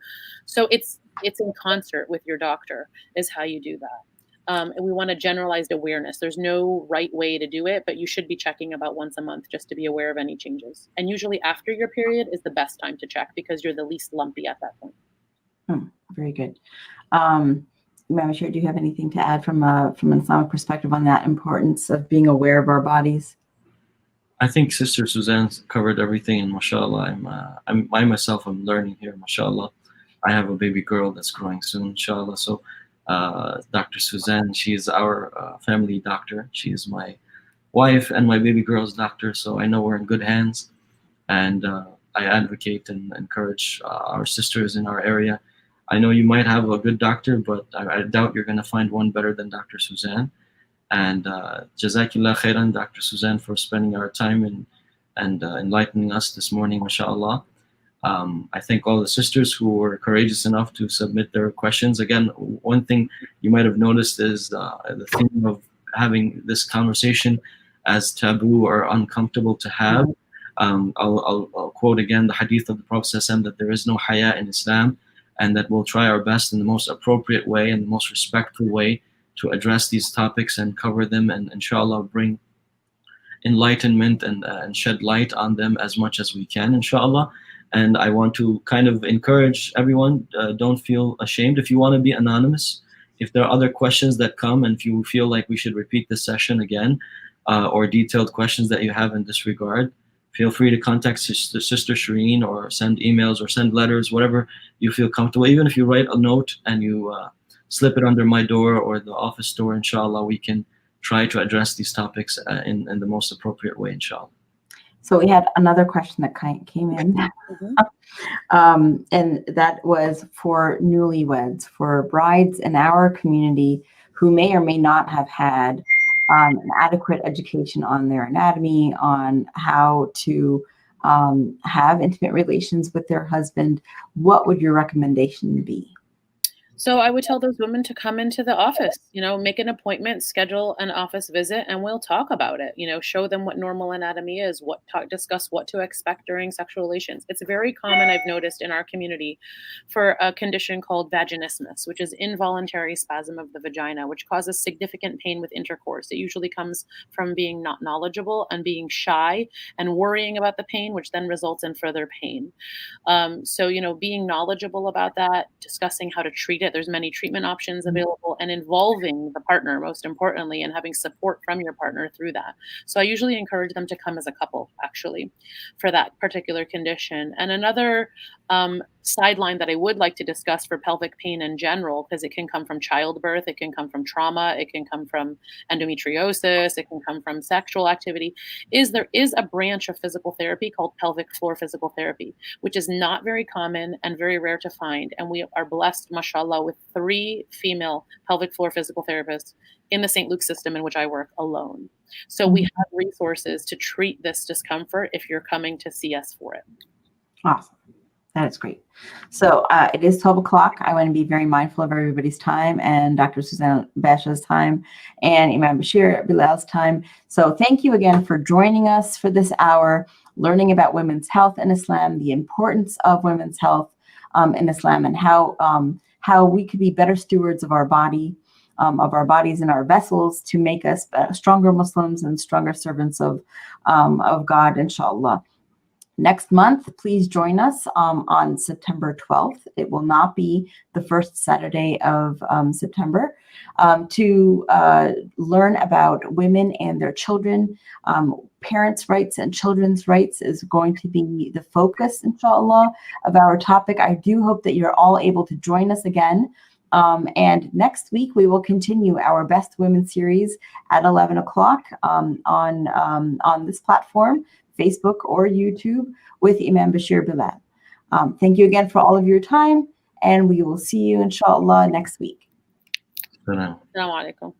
So it's in concert with your doctor is how you do that. And we want a generalized awareness. There's no right way to do it, but you should be checking about once a month just to be aware of any changes. And usually after your period is the best time to check because you're the least lumpy at that point. Very good. Imam Bashir, do you have anything to add from an Islamic perspective on that importance of being aware of our bodies? I think Sister Suzanne covered everything, and mashallah, I myself am learning here, mashallah. I have a baby girl that's growing soon, inshallah. So Dr. Suzanne, she is our family doctor. She is my wife and my baby girl's doctor, so I know we're in good hands. And I advocate and encourage our sisters in our area. I know you might have a good doctor, but I doubt you're going to find one better than Dr. Suzanne. And Jazakillah khairan, Dr. Suzanne, for spending our time and enlightening us this morning, mashallah. I thank all the sisters who were courageous enough to submit their questions. Again, one thing you might have noticed is the theme of having this conversation as taboo or uncomfortable to have. I'll quote again the hadith of the Prophet ﷺ that there is no haya in Islam, and that we'll try our best in the most appropriate way and the most respectful way to address these topics and cover them, and inshallah bring enlightenment and shed light on them as much as we can, inshallah. And I want to kind of encourage everyone, don't feel ashamed. If you want to be anonymous, if there are other questions that come, and if you feel like we should repeat this session again, or detailed questions that you have in this regard, feel free to contact Sister Shireen, or send emails or send letters, whatever you feel comfortable. Even if you write a note and you slip it under my door or the office door, inshallah, we can try to address these topics in the most appropriate way, inshallah. So we had another question that came in, and that was for newlyweds, for brides in our community who may or may not have had an adequate education on their anatomy, on how to have intimate relations with their husband. What would your recommendation be? So I would tell those women to come into the office, make an appointment, schedule an office visit, and we'll talk about it. Show them what normal anatomy is, discuss what to expect during sexual relations. It's very common, I've noticed in our community, for a condition called vaginismus, which is involuntary spasm of the vagina, which causes significant pain with intercourse. It usually comes from being not knowledgeable and being shy and worrying about the pain, which then results in further pain. So, being knowledgeable about that, discussing how to treat it. There's many treatment options available, and involving the partner, most importantly, and having support from your partner through that. So I usually encourage them to come as a couple, actually, for that particular condition. And another sideline that I would like to discuss for pelvic pain in general, because it can come from childbirth, it can come from trauma, it can come from endometriosis, it can come from sexual activity, is there is a branch of physical therapy called pelvic floor physical therapy, which is not very common and very rare to find. And we are blessed, mashallah, with 3 female pelvic floor physical therapists in the St. Luke's system in which I work alone. So we have resources to treat this discomfort if you're coming to see us for it. Awesome. That is great. So it is 12 o'clock. I want to be very mindful of everybody's time, and Dr. Suzanne Basha's time, and Imam Bashir Bilal's time. So thank you again for joining us for this hour, learning about women's health in Islam, the importance of women's health in Islam, and how we could be better stewards of our bodies and our vessels to make us stronger Muslims and stronger servants of God, inshallah. Next month, please join us on September 12th. It will not be the first Saturday of September, to learn about women and their children. Parents' rights and children's rights is going to be the focus, inshallah, of our topic. I do hope that you're all able to join us again. And next week, we will continue our Best Women series at 11 o'clock on this platform, Facebook or YouTube, with Imam Bashir Bilal. Thank you again for all of your time, and we will see you, inshallah, next week. Assalamu Assalamu alaikum.